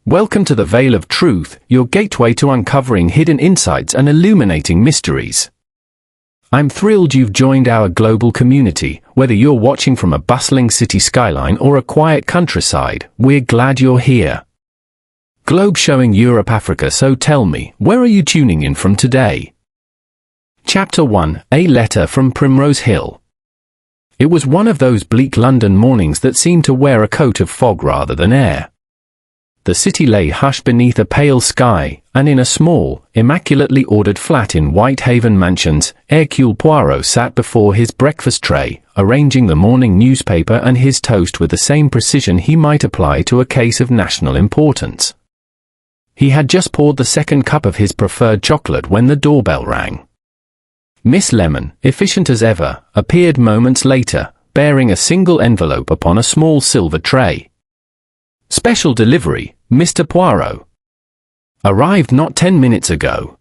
Welcome to the Veil of Truth, your gateway to uncovering hidden insights and illuminating mysteries. I'm thrilled you've joined our global community. Whether you're watching from a bustling city skyline or a quiet countryside, we're glad you're here. Globe showing Europe, Africa, so tell me, where are you tuning in from today? Chapter 1, A Letter from Primrose Hill. It was one of those bleak London mornings that seemed to wear a coat of fog rather than air. The city lay hushed beneath a pale sky, and in a small, immaculately ordered flat in Whithaven Mansions, Hercule Poirot sat before his breakfast tray, arranging the morning newspaper and his toast with the same precision he might apply to a case of national importance. He had just poured the second cup of his preferred chocolate when the doorbell rang. Miss Lemon, efficient as ever, appeared moments later, bearing a single envelope upon a small silver tray. Special delivery, Mr. Poirot. Arrived not 10 minutes ago.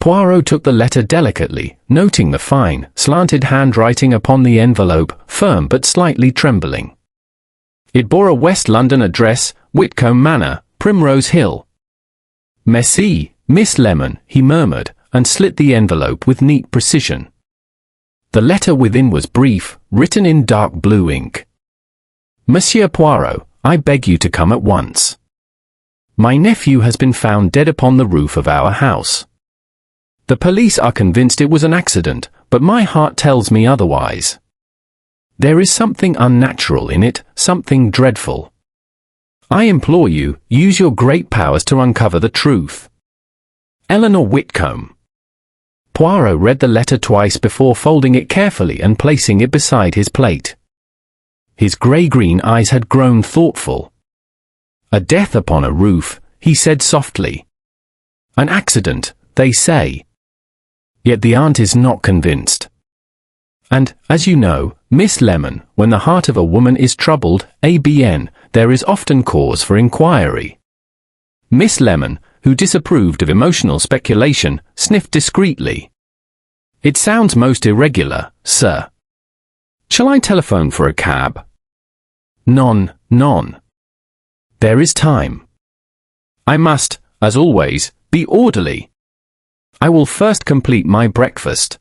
Poirot took the letter delicately, noting the fine, slanted handwriting upon the envelope, firm but slightly trembling. It bore a West London address, Whitcombe Manor, Primrose Hill. Merci, Miss Lemon, he murmured, and slit the envelope with neat precision. The letter within was brief, written in dark blue ink. Monsieur Poirot, I beg you to come at once. My nephew has been found dead upon the roof of our house. The police are convinced it was an accident, but my heart tells me otherwise. There is something unnatural in it, something dreadful. I implore you, use your great powers to uncover the truth. Eleanor Whitcombe. Poirot read the letter twice before folding it carefully and placing it beside his plate. His grey-green eyes had grown thoughtful. A death upon a roof, he said softly. An accident, they say. Yet the aunt is not convinced. And, as you know, Miss Lemon, when the heart of a woman is troubled, ABN, there is often cause for inquiry. Miss Lemon, who disapproved of emotional speculation, sniffed discreetly. It sounds most irregular, sir. Shall I telephone for a cab? Non. There is time. I must, as always, be orderly. I will first complete my breakfast.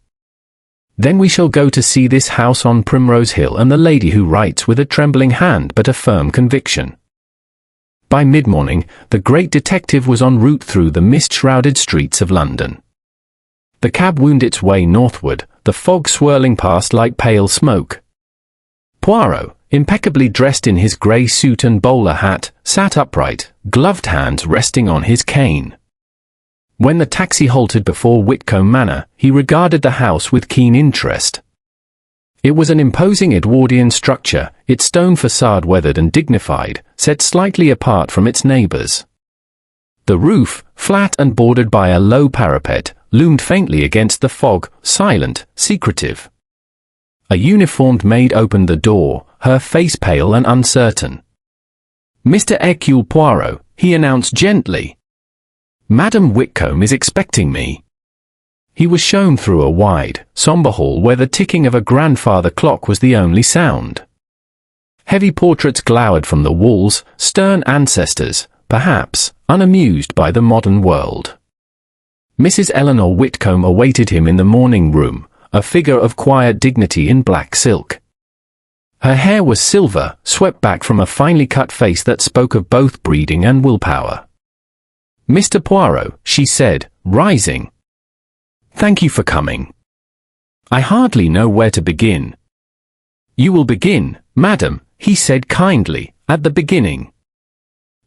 Then we shall go to see this house on Primrose Hill and the lady who writes with a trembling hand but a firm conviction. By mid-morning, the great detective was en route through the mist-shrouded streets of London. The cab wound its way northward, the fog swirling past like pale smoke. Poirot, impeccably dressed in his grey suit and bowler hat, sat upright, gloved hands resting on his cane. When the taxi halted before Whitcombe Manor, he regarded the house with keen interest. It was an imposing Edwardian structure, its stone facade weathered and dignified, set slightly apart from its neighbours. The roof, flat and bordered by a low parapet, loomed faintly against the fog, silent, secretive. A uniformed maid opened the door, her face pale and uncertain. Mr. Hercule Poirot, he announced gently. Madame Whitcombe is expecting me. He was shown through a wide, sombre hall where the ticking of a grandfather clock was the only sound. Heavy portraits glowered from the walls, stern ancestors, perhaps, unamused by the modern world. Mrs. Eleanor Whitcombe awaited him in the morning room, a figure of quiet dignity in black silk. Her hair was silver, swept back from a finely cut face that spoke of both breeding and willpower. Mr. Poirot, she said, rising. Thank you for coming. I hardly know where to begin. You will begin, madam, he said kindly, at the beginning.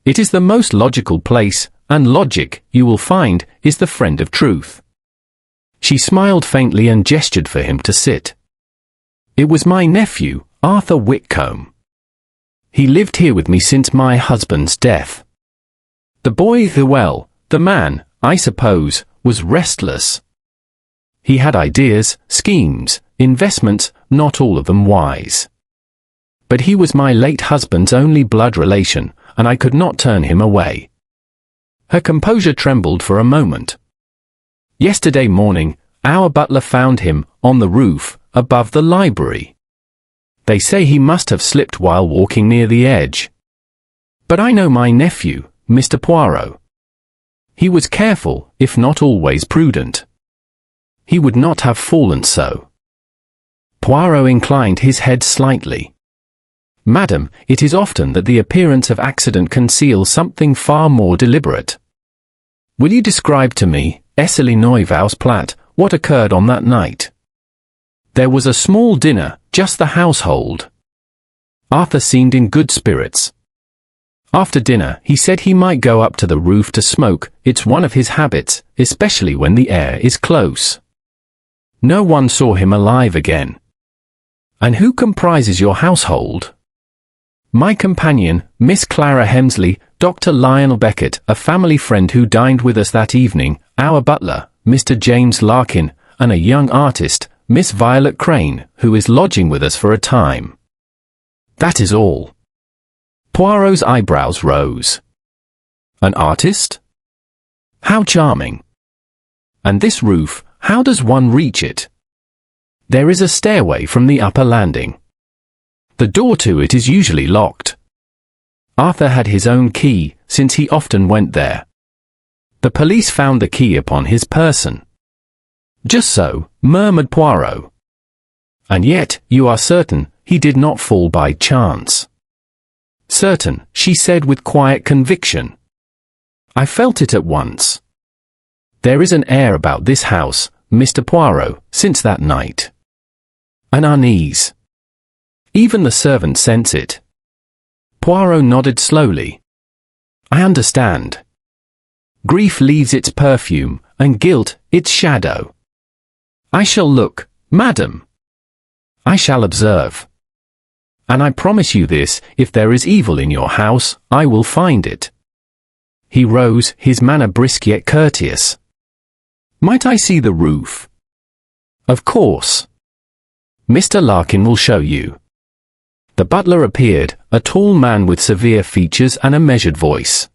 It is the most logical place, and logic, you will find, is the friend of truth. She smiled faintly and gestured for him to sit. It was my nephew, Arthur Whitcombe. He lived here with me since my husband's death. The boy, the man, I suppose, was restless. He had ideas, schemes, investments, not all of them wise. But he was my late husband's only blood relation, and I could not turn him away. Her composure trembled for a moment. Yesterday morning, our butler found him, on the roof, above the library. They say he must have slipped while walking near the edge. But I know my nephew, Mr. Poirot. He was careful, if not always prudent. He would not have fallen so. Poirot inclined his head slightly. Madam, it is often that the appearance of accident conceals something far more deliberate. Will you describe to me, Esseli Neuvaus Platt, what occurred on that night? There was a small dinner, just the household. Arthur seemed in good spirits. After dinner, he said he might go up to the roof to smoke. It's one of his habits, especially when the air is close. No one saw him alive again. And who comprises your household? My companion, Miss Clara Hemsley, Dr. Lionel Beckett, a family friend who dined with us that evening, our butler, Mr. James Larkin, and a young artist, Miss Violet Crane, who is lodging with us for a time. That is all. Poirot's eyebrows rose. An artist? How charming. And this roof, how does one reach it? There is a stairway from the upper landing. The door to it is usually locked. Arthur had his own key, since he often went there. The police found the key upon his person. Just so, murmured Poirot. And yet, you are certain, he did not fall by chance. Certain, she said with quiet conviction. I felt it at once. There is an air about this house, Mr. Poirot, since that night. An unease. Even the servant sense it. Poirot nodded slowly. I understand. Grief leaves its perfume, and guilt, its shadow. I shall look, madam. I shall observe. And I promise you this, if there is evil in your house, I will find it. He rose, his manner brisk yet courteous. Might I see the roof? Of course. Mr. Larkin will show you. The butler appeared, a tall man with severe features and a measured voice.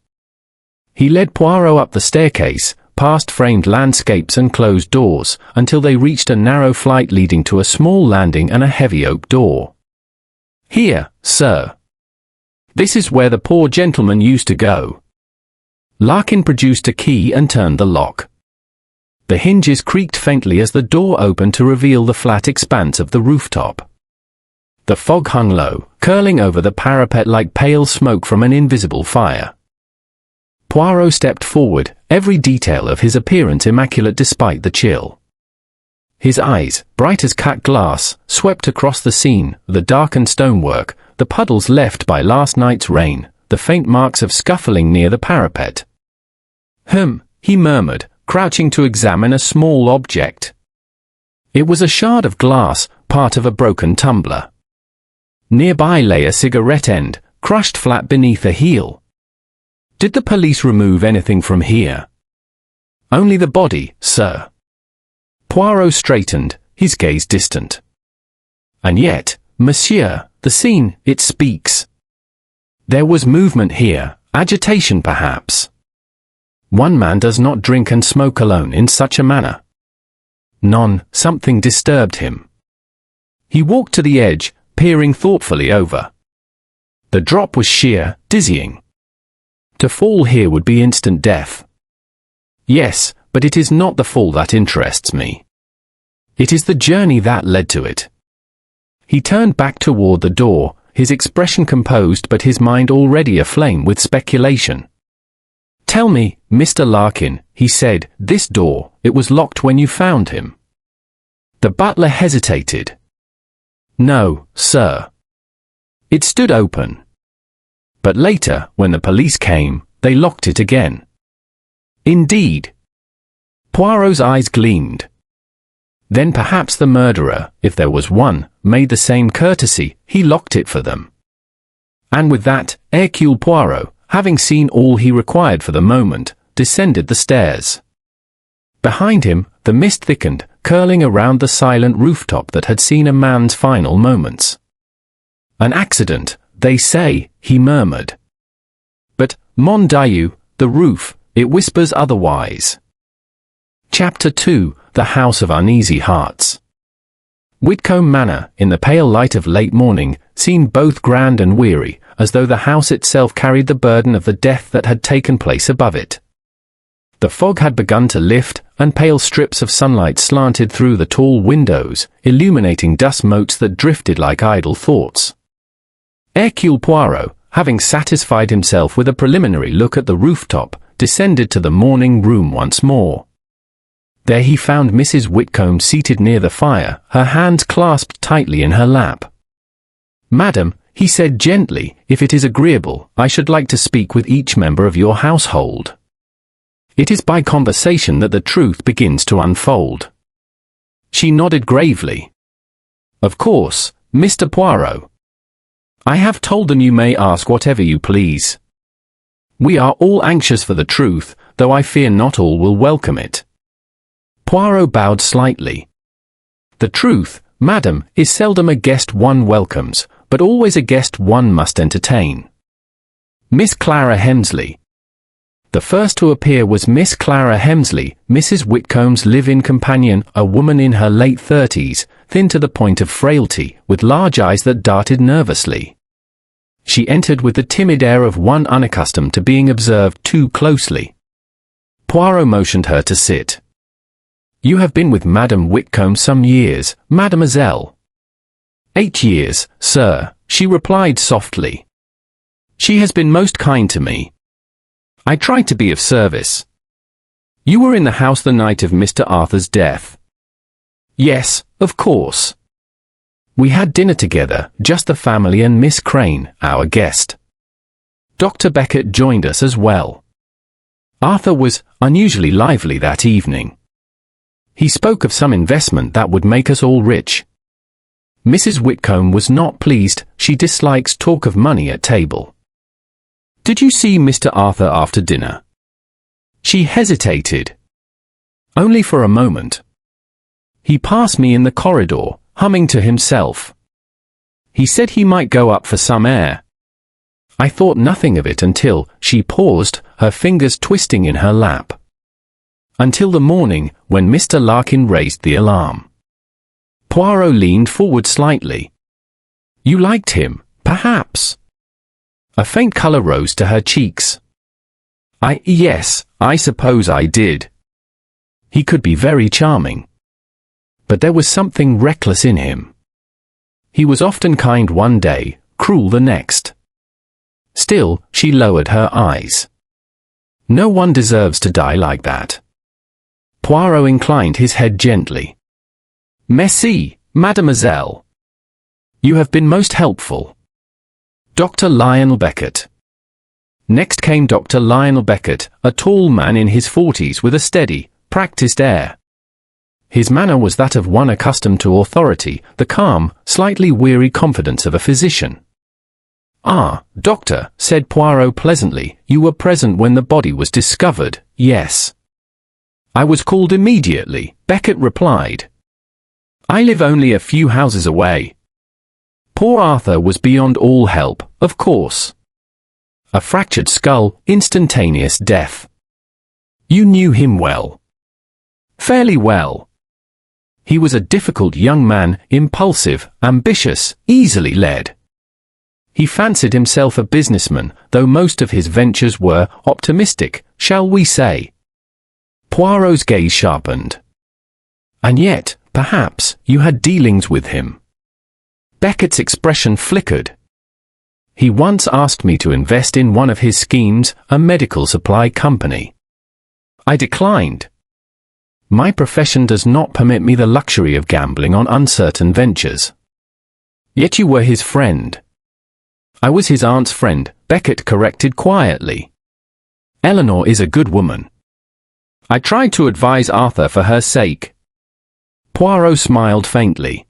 He led Poirot up the staircase, past framed landscapes and closed doors, until they reached a narrow flight leading to a small landing and a heavy oak door. Here, sir. This is where the poor gentleman used to go. Larkin produced a key and turned the lock. The hinges creaked faintly as the door opened to reveal the flat expanse of the rooftop. The fog hung low, curling over the parapet like pale smoke from an invisible fire. Poirot stepped forward, every detail of his appearance immaculate despite the chill. His eyes, bright as cut glass, swept across the scene, the darkened stonework, the puddles left by last night's rain, the faint marks of scuffling near the parapet. He murmured, crouching to examine a small object. It was a shard of glass, part of a broken tumbler. Nearby lay a cigarette end, crushed flat beneath a heel. Did the police remove anything from here? Only the body, sir. Poirot straightened, his gaze distant. And yet, monsieur, the scene, it speaks. There was movement here, agitation perhaps. One man does not drink and smoke alone in such a manner. Something disturbed him. He walked to the edge, peering thoughtfully over. The drop was sheer, dizzying. To fall here would be instant death. Yes, but it is not the fall that interests me. It is the journey that led to it. He turned back toward the door, his expression composed but his mind already aflame with speculation. Tell me, Mr. Larkin, he said, this door, it was locked when you found him. The butler hesitated. No, sir. It stood open. But later, when the police came, they locked it again. Indeed. Poirot's eyes gleamed. Then perhaps the murderer, if there was one, made the same courtesy, he locked it for them. And with that, Hercule Poirot, having seen all he required for the moment, descended the stairs. Behind him, the mist thickened, curling around the silent rooftop that had seen a man's final moments. An accident, they say, he murmured. But, mon Dieu, the roof, it whispers otherwise. Chapter 2, The House of Uneasy Hearts. Whitcombe Manor, in the pale light of late morning, seemed both grand and weary, as though the house itself carried the burden of the death that had taken place above it. The fog had begun to lift, and pale strips of sunlight slanted through the tall windows, illuminating dust motes that drifted like idle thoughts. Hercule Poirot, having satisfied himself with a preliminary look at the rooftop, descended to the morning room once more. There he found Mrs. Whitcombe seated near the fire, her hands clasped tightly in her lap. "Madam," he said gently, "if it is agreeable, I should like to speak with each member of your household. It is by conversation that the truth begins to unfold." She nodded gravely. "Of course, Mr. Poirot. I have told them you may ask whatever you please. We are all anxious for the truth, though I fear not all will welcome it." Poirot bowed slightly. "The truth, madam, is seldom a guest one welcomes, but always a guest one must entertain. Miss Clara Hemsley." The first to appear was Miss Clara Hemsley, Mrs. Whitcomb's live-in companion, a woman in her late 30s, thin to the point of frailty, with large eyes that darted nervously. She entered with the timid air of one unaccustomed to being observed too closely. Poirot motioned her to sit. "You have been with Madame Whitcombe some years, mademoiselle." "8 years, sir," she replied softly. "She has been most kind to me. I tried to be of service." "You were in the house the night of Mr. Arthur's death?" "Yes, of course. We had dinner together, just the family and Miss Crane, our guest. Dr. Beckett joined us as well. Arthur was unusually lively that evening. He spoke of some investment that would make us all rich. Mrs. Whitcombe was not pleased. She dislikes talk of money at table." "Did you see Mr. Arthur after dinner?" She hesitated. "Only for a moment. He passed me in the corridor, humming to himself. He said he might go up for some air. I thought nothing of it until," she paused, her fingers twisting in her lap. "Until the morning, when Mr. Larkin raised the alarm." Poirot leaned forward slightly. "You liked him, perhaps?" A faint colour rose to her cheeks. Yes, I suppose I did. He could be very charming. But there was something reckless in him. He was often kind one day, cruel the next." Still, she lowered her eyes. "No one deserves to die like that." Poirot inclined his head gently. "Merci, mademoiselle. You have been most helpful." Dr. Lionel Beckett. Next came Dr. Lionel Beckett, a tall man in his 40s with a steady, practiced air. His manner was that of one accustomed to authority, the calm, slightly weary confidence of a physician. "Ah, doctor," said Poirot pleasantly, "you were present when the body was discovered, yes?" "I was called immediately," Beckett replied. "I live only a few houses away. Poor Arthur was beyond all help, of course. A fractured skull, instantaneous death." "You knew him well?" "Fairly well. He was a difficult young man, impulsive, ambitious, easily led. He fancied himself a businessman, though most of his ventures were optimistic, shall we say." Poirot's gaze sharpened. "And yet, perhaps, you had dealings with him." Beckett's expression flickered. "He once asked me to invest in one of his schemes, a medical supply company. I declined. My profession does not permit me the luxury of gambling on uncertain ventures." "Yet you were his friend." "I was his aunt's friend," Beckett corrected quietly. "Eleanor is a good woman. I tried to advise Arthur for her sake." Poirot smiled faintly.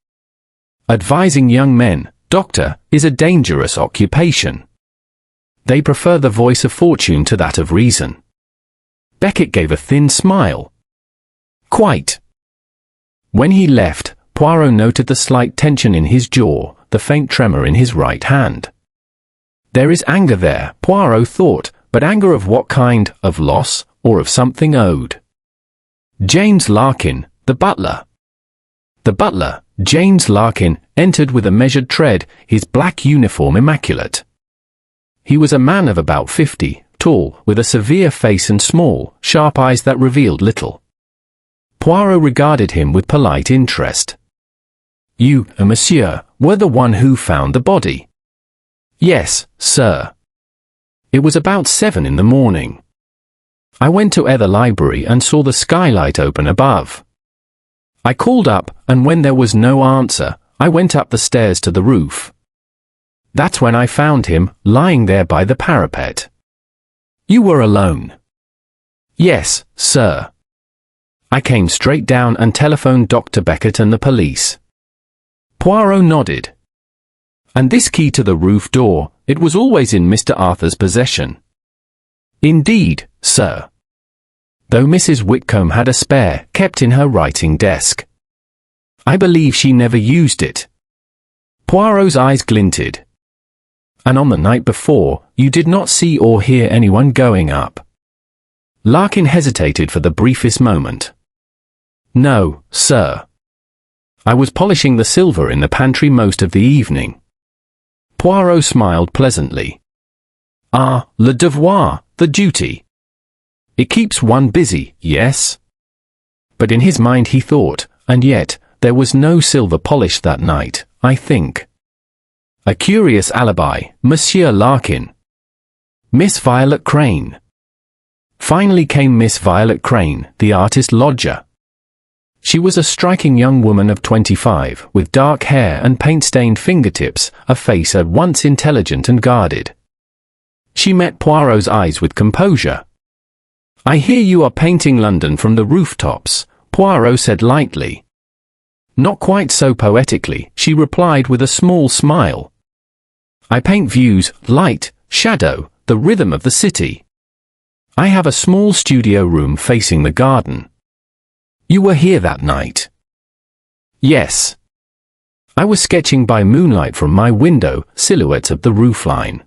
"Advising young men, doctor, is a dangerous occupation. They prefer the voice of fortune to that of reason." Beckett gave a thin smile. "Quite." When he left, Poirot noted the slight tension in his jaw, the faint tremor in his right hand. There is anger there, Poirot thought, but anger of what kind? Of loss, or of something owed? James Larkin, the butler. The butler, James Larkin, entered with a measured tread, his black uniform immaculate. He was a man of about 50, tall, with a severe face and small, sharp eyes that revealed little. Poirot regarded him with polite interest. "You, monsieur, were the one who found the body?" "Yes, sir. It was about 7 in the morning. I went to the library and saw the skylight open above. I called up, and when there was no answer, I went up the stairs to the roof. That's when I found him, lying there by the parapet." "You were alone?" "Yes, sir. I came straight down and telephoned Dr. Beckett and the police." Poirot nodded. "And this key to the roof door, it was always in Mr. Arthur's possession?" "Indeed, sir. Though Mrs. Whitcombe had a spare, kept in her writing desk. I believe she never used it." Poirot's eyes glinted. "And on the night before, you did not see or hear anyone going up?" Larkin hesitated for the briefest moment. "No, sir. I was polishing the silver in the pantry most of the evening." Poirot smiled pleasantly. "Ah, le devoir, the duty. It keeps one busy, yes?" But in his mind he thought, "And yet, there was no silver polish that night, I think. A curious alibi, Monsieur Larkin." Miss Violet Crane. Finally came Miss Violet Crane, the artist lodger. She was a striking young woman of 25, with dark hair and paint-stained fingertips, a face at once intelligent and guarded. She met Poirot's eyes with composure. "I hear you are painting London from the rooftops," Poirot said lightly. "Not quite so poetically," she replied with a small smile. "I paint views, light, shadow, the rhythm of the city. I have a small studio room facing the garden." "You were here that night?" "Yes. I was sketching by moonlight from my window, silhouettes of the roofline.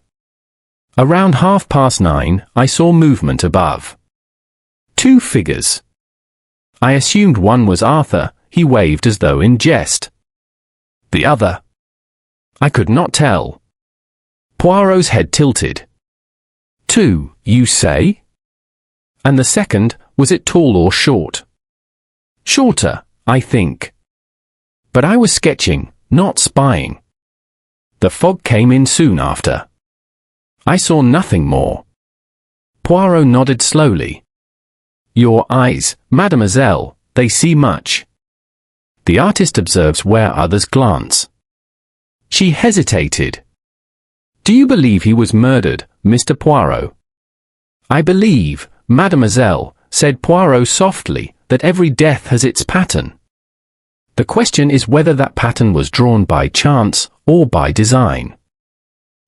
Around 9:30, I saw movement above. 2 figures. I assumed one was Arthur. He waved as though in jest. The other? I could not tell." Poirot's head tilted. 2, you say? And the second, was it tall or short?" "Shorter, I think. But I was sketching, not spying. The fog came in soon after. I saw nothing more." Poirot nodded slowly. "Your eyes, mademoiselle, they see much. The artist observes where others glance." She hesitated. "Do you believe he was murdered, Mr. Poirot?" "I believe, mademoiselle," said Poirot softly, "that every death has its pattern. The question is whether that pattern was drawn by chance or by design."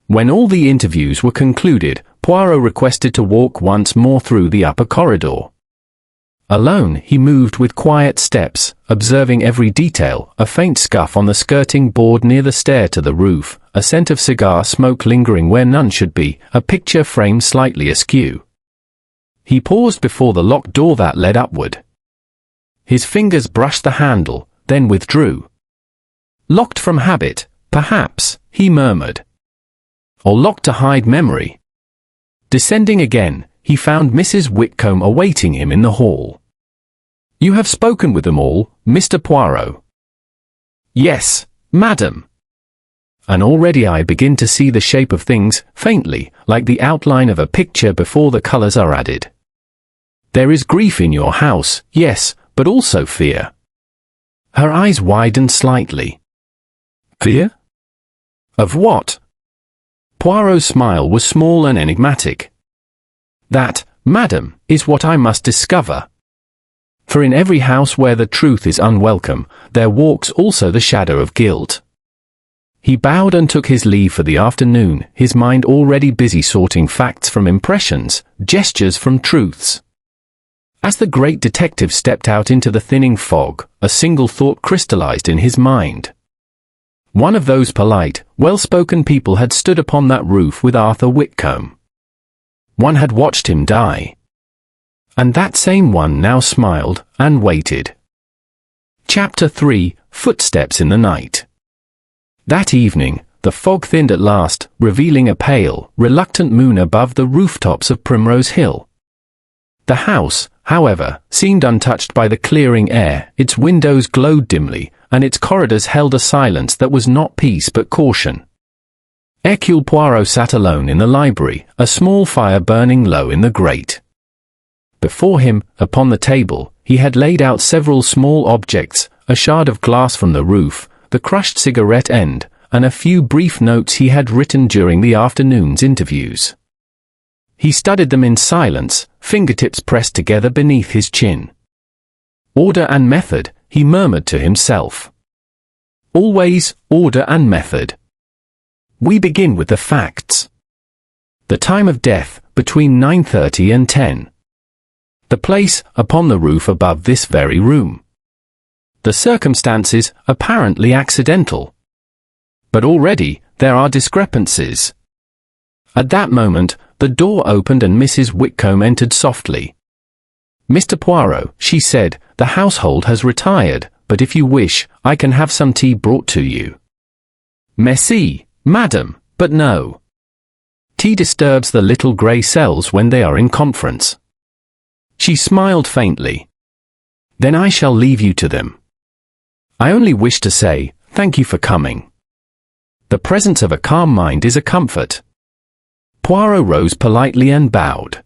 When all the interviews were concluded, Poirot requested to walk once more through the upper corridor. Alone, he moved with quiet steps, observing every detail, a faint scuff on the skirting board near the stair to the roof, a scent of cigar smoke lingering where none should be, a picture framed slightly askew. He paused before the locked door that led upward. His fingers brushed the handle, then withdrew. "Locked from habit, perhaps," he murmured. "Or locked to hide memory." Descending again, he found Mrs. Whitcombe awaiting him in the hall. "You have spoken with them all, Mr. Poirot?" "Yes, madam. And already I begin to see the shape of things, faintly, like the outline of a picture before the colors are added. There is grief in your house, yes, but also fear." Her eyes widened slightly. "Fear? Of what?" Poirot's smile was small and enigmatic. "That, madam, is what I must discover. For in every house where the truth is unwelcome, there walks also the shadow of guilt." He bowed and took his leave for the afternoon, his mind already busy sorting facts from impressions, gestures from truths. As the great detective stepped out into the thinning fog, a single thought crystallized in his mind. One of those polite, well-spoken people had stood upon that roof with Arthur Whitcombe. One had watched him die. And that same one now smiled and waited. Chapter 3: Footsteps in the Night. That evening, the fog thinned at last, revealing a pale, reluctant moon above the rooftops of Primrose Hill. The house, however, seemed untouched by the clearing air. Its windows glowed dimly, and its corridors held a silence that was not peace but caution. Hercule Poirot sat alone in the library, a small fire burning low in the grate. Before him, upon the table, he had laid out several small objects, a shard of glass from the roof, the crushed cigarette end, and a few brief notes he had written during the afternoon's interviews. He studied them in silence, fingertips pressed together beneath his chin. Order and method, he murmured to himself. Always order and method. We begin with the facts. The time of death, between 9:30 and 10. The place, upon the roof above this very room. The circumstances, apparently accidental. But already, there are discrepancies. At that moment, the door opened and Mrs. Whitcombe entered softly. "Mr. Poirot," she said, "the household has retired, but if you wish, I can have some tea brought to you." "Merci, madam, but no. Tea disturbs the little grey cells when they are in conference." She smiled faintly. "Then I shall leave you to them. I only wish to say, thank you for coming. The presence of a calm mind is a comfort." Poirot rose politely and bowed.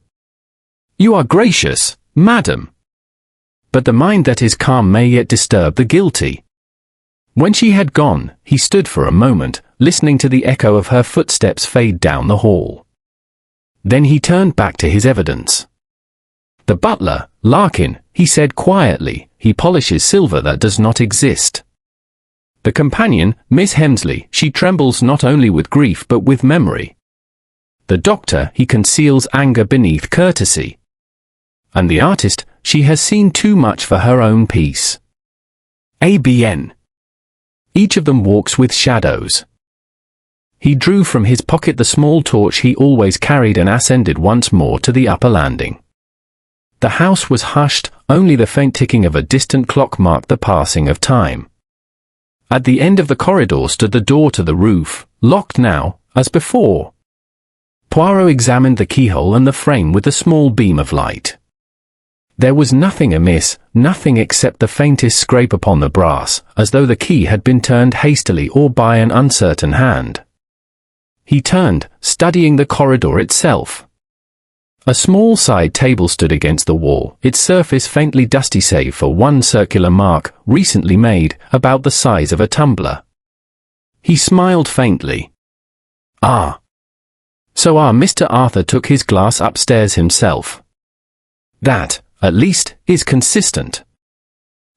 "You are gracious, madam. But the mind that is calm may yet disturb the guilty." When she had gone, he stood for a moment, listening to the echo of her footsteps fade down the hall. Then he turned back to his evidence. "The butler, Larkin," he said quietly, "he polishes silver that does not exist. The companion, Miss Hemsley, she trembles not only with grief but with memory. The doctor, he conceals anger beneath courtesy. And the artist, she has seen too much for her own peace. ABN. Each of them walks with shadows." He drew from his pocket the small torch he always carried and ascended once more to the upper landing. The house was hushed, only the faint ticking of a distant clock marked the passing of time. At the end of the corridor stood the door to the roof, locked now, as before. Poirot examined the keyhole and the frame with a small beam of light. There was nothing amiss, nothing except the faintest scrape upon the brass, as though the key had been turned hastily or by an uncertain hand. He turned, studying the corridor itself. A small side table stood against the wall, its surface faintly dusty save for one circular mark, recently made, about the size of a tumbler. He smiled faintly. "Ah. So Mr. Arthur took his glass upstairs himself. That, at least, is consistent."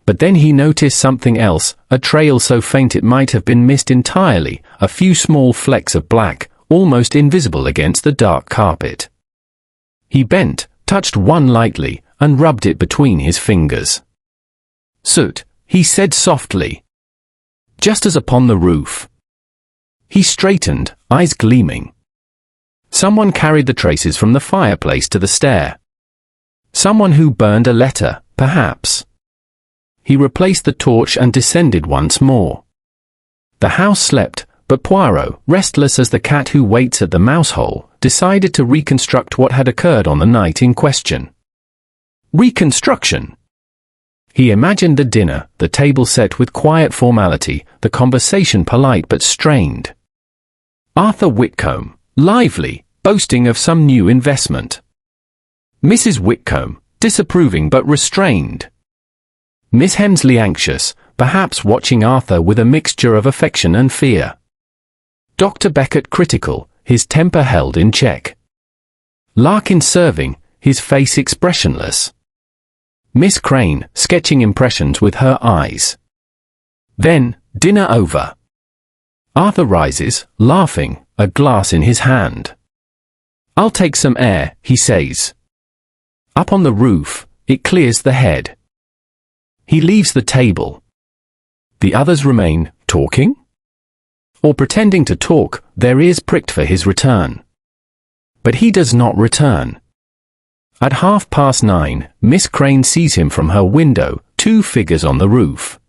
But then he noticed something else, a trail so faint it might have been missed entirely, a few small flecks of black, almost invisible against the dark carpet. He bent, touched one lightly, and rubbed it between his fingers. "Soot," he said softly. "Just as upon the roof." He straightened, eyes gleaming. Someone carried the traces from the fireplace to the stair. Someone who burned a letter, perhaps. He replaced the torch and descended once more. The house slept, but Poirot, restless as the cat who waits at the mouse-hole, decided to reconstruct what had occurred on the night in question. Reconstruction. He imagined the dinner, the table set with quiet formality, the conversation polite but strained. Arthur Whitcombe, lively, boasting of some new investment. Mrs. Whitcombe, disapproving but restrained. Miss Hemsley anxious, perhaps watching Arthur with a mixture of affection and fear. Dr. Beckett critical, his temper held in check. Larkin serving, his face expressionless. Miss Crane sketching impressions with her eyes. Then, dinner over. Arthur rises, laughing, a glass in his hand. "I'll take some air," he says. Up on the roof, it clears the head. He leaves the table. The others remain, talking? Or pretending to talk, their ears pricked for his return. But he does not return. At 9:30, Miss Crane sees him from her window, two figures on the roof.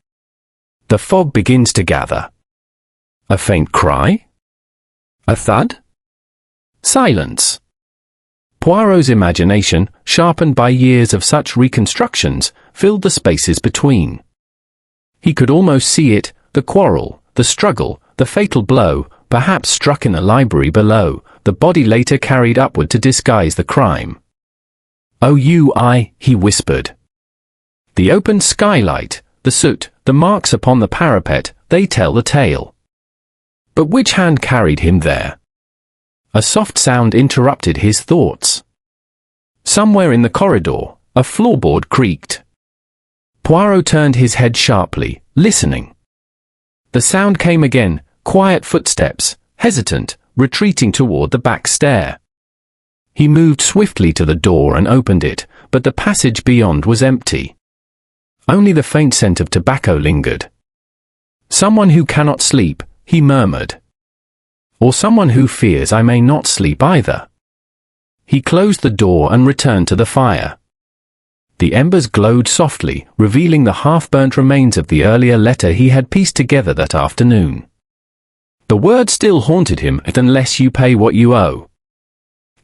The fog begins to gather. A faint cry? A thud? Silence. Poirot's imagination, sharpened by years of such reconstructions, filled the spaces between. He could almost see it, the quarrel, the struggle, the fatal blow, perhaps struck in the library below, the body later carried upward to disguise the crime. "Oh, he whispered. The open skylight, the soot, the marks upon the parapet, they tell the tale. But which hand carried him there?" A soft sound interrupted his thoughts. Somewhere in the corridor, a floorboard creaked. Poirot turned his head sharply, listening. The sound came again, quiet footsteps, hesitant, retreating toward the back stair. He moved swiftly to the door and opened it, but the passage beyond was empty. Only the faint scent of tobacco lingered. "Someone who cannot sleep," he murmured. "Or someone who fears I may not sleep either." He closed the door and returned to the fire. The embers glowed softly, revealing the half-burnt remains of the earlier letter he had pieced together that afternoon. The word still haunted him, "unless you pay what you owe."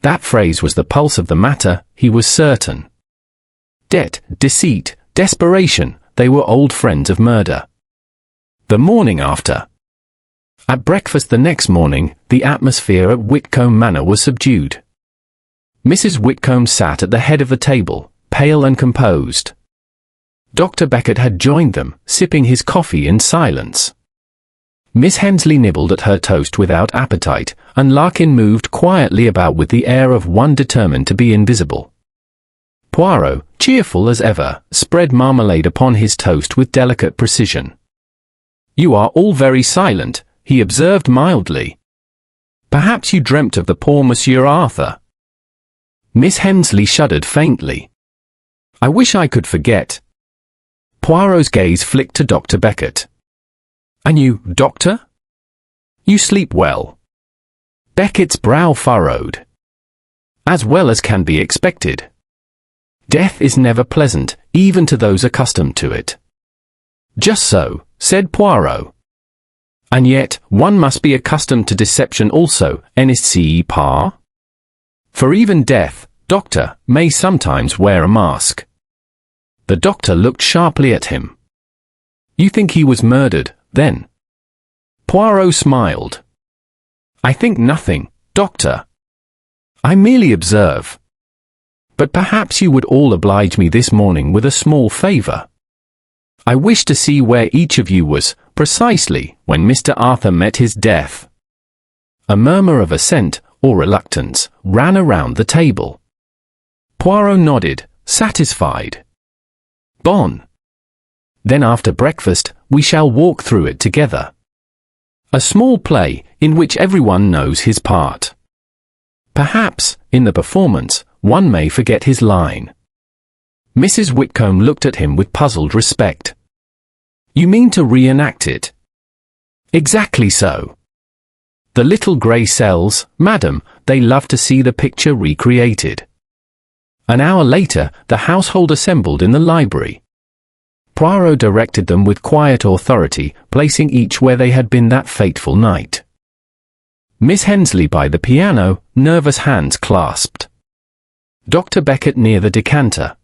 That phrase was the pulse of the matter, he was certain. Debt, deceit, desperation, they were old friends of murder. The morning after. At breakfast the next morning, the atmosphere at Whitcombe Manor was subdued. Mrs. Whitcombe sat at the head of the table, pale and composed. Dr. Beckett had joined them, sipping his coffee in silence. Miss Hensley nibbled at her toast without appetite, and Larkin moved quietly about with the air of one determined to be invisible. Poirot, cheerful as ever, spread marmalade upon his toast with delicate precision. "You are all very silent," he observed mildly. "Perhaps you dreamt of the poor Monsieur Arthur." Miss Hensley shuddered faintly. "I wish I could forget." Poirot's gaze flicked to Dr. Beckett. "And you, doctor? You sleep well?" Beckett's brow furrowed. "As well as can be expected. Death is never pleasant, even to those accustomed to it." "Just so," said Poirot. "And yet, one must be accustomed to deception also, n'est-ce pas? For even death, doctor, may sometimes wear a mask." The doctor looked sharply at him. "You think he was murdered, then?" Poirot smiled. "I think nothing, doctor. I merely observe. But perhaps you would all oblige me this morning with a small favour. I wish to see where each of you was, precisely, when Mr. Arthur met his death." A murmur of assent, or reluctance, ran around the table. Poirot nodded, satisfied. "Bon. Then after breakfast, we shall walk through it together. A small play, in which everyone knows his part. Perhaps, in the performance, one may forget his line." Mrs. Whitcombe looked at him with puzzled respect. "You mean to reenact it?" "Exactly so. The little grey cells, madam, they love to see the picture recreated." An hour later, the household assembled in the library. Poirot directed them with quiet authority, placing each where they had been that fateful night. Miss Hensley by the piano, nervous hands clasped. Dr. Beckett near the decanter.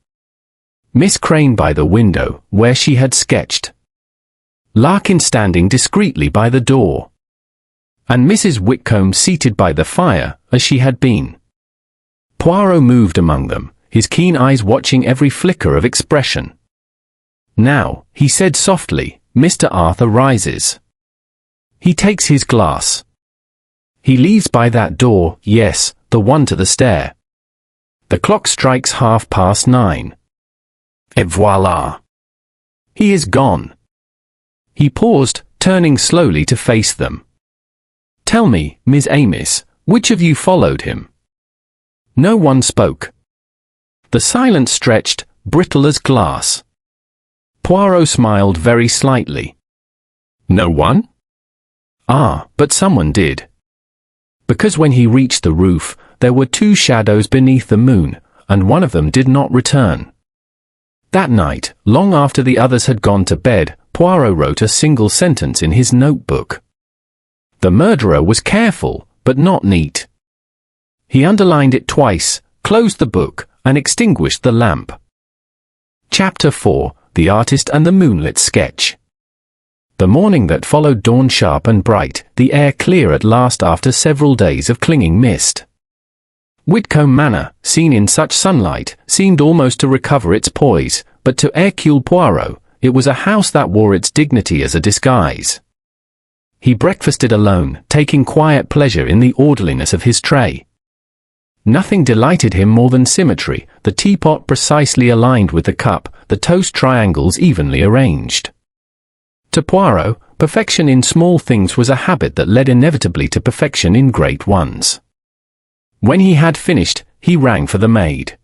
Miss Crane by the window, where she had sketched. Larkin standing discreetly by the door. And Mrs. Whitcombe seated by the fire, as she had been. Poirot moved among them, his keen eyes watching every flicker of expression. "Now," he said softly, "Mr. Arthur rises. He takes his glass. He leaves by that door, yes, the one to the stair. The clock strikes 9:30. Et voilà. He is gone." He paused, turning slowly to face them. "Tell me, Miss Amis, which of you followed him?" No one spoke. The silence stretched, brittle as glass. Poirot smiled very slightly. "No one?" "Ah, but someone did. Because when he reached the roof, there were two shadows beneath the moon, and one of them did not return. That night, long after the others had gone to bed, Poirot wrote a single sentence in his notebook. The murderer was careful, but not neat. He underlined it twice, closed the book, and extinguished the lamp. Chapter 4: The Artist and the Moonlit Sketch. The morning that followed dawned sharp and bright, the air clear at last after several days of clinging mist. Whitcombe Manor, seen in such sunlight, seemed almost to recover its poise, but to Hercule Poirot, it was a house that wore its dignity as a disguise. He breakfasted alone, taking quiet pleasure in the orderliness of his tray. Nothing delighted him more than symmetry, the teapot precisely aligned with the cup, the toast triangles evenly arranged. To Poirot, perfection in small things was a habit that led inevitably to perfection in great ones. When he had finished, he rang for the maid.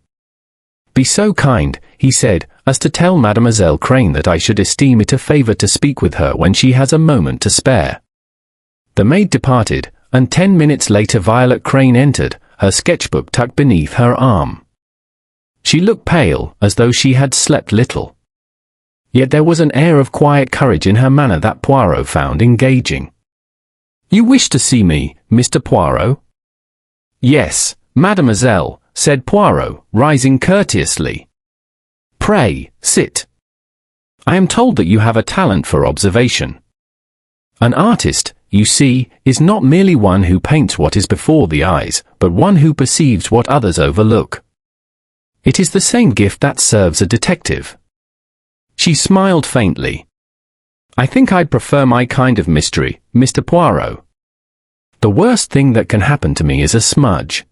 "Be so kind," he said, "as to tell Mademoiselle Crane that I should esteem it a favor to speak with her when she has a moment to spare." The maid departed, and 10 minutes later Violet Crane entered, her sketchbook tucked beneath her arm. She looked pale, as though she had slept little. Yet there was an air of quiet courage in her manner that Poirot found engaging. "You wish to see me, Mr. Poirot?" "Yes, mademoiselle," said Poirot, rising courteously. "Pray, sit. I am told that you have a talent for observation. An artist, you see, is not merely one who paints what is before the eyes, but one who perceives what others overlook. It is the same gift that serves a detective." She smiled faintly. "I think I'd prefer my kind of mystery, Mr. Poirot. The worst thing that can happen to me is a smudge."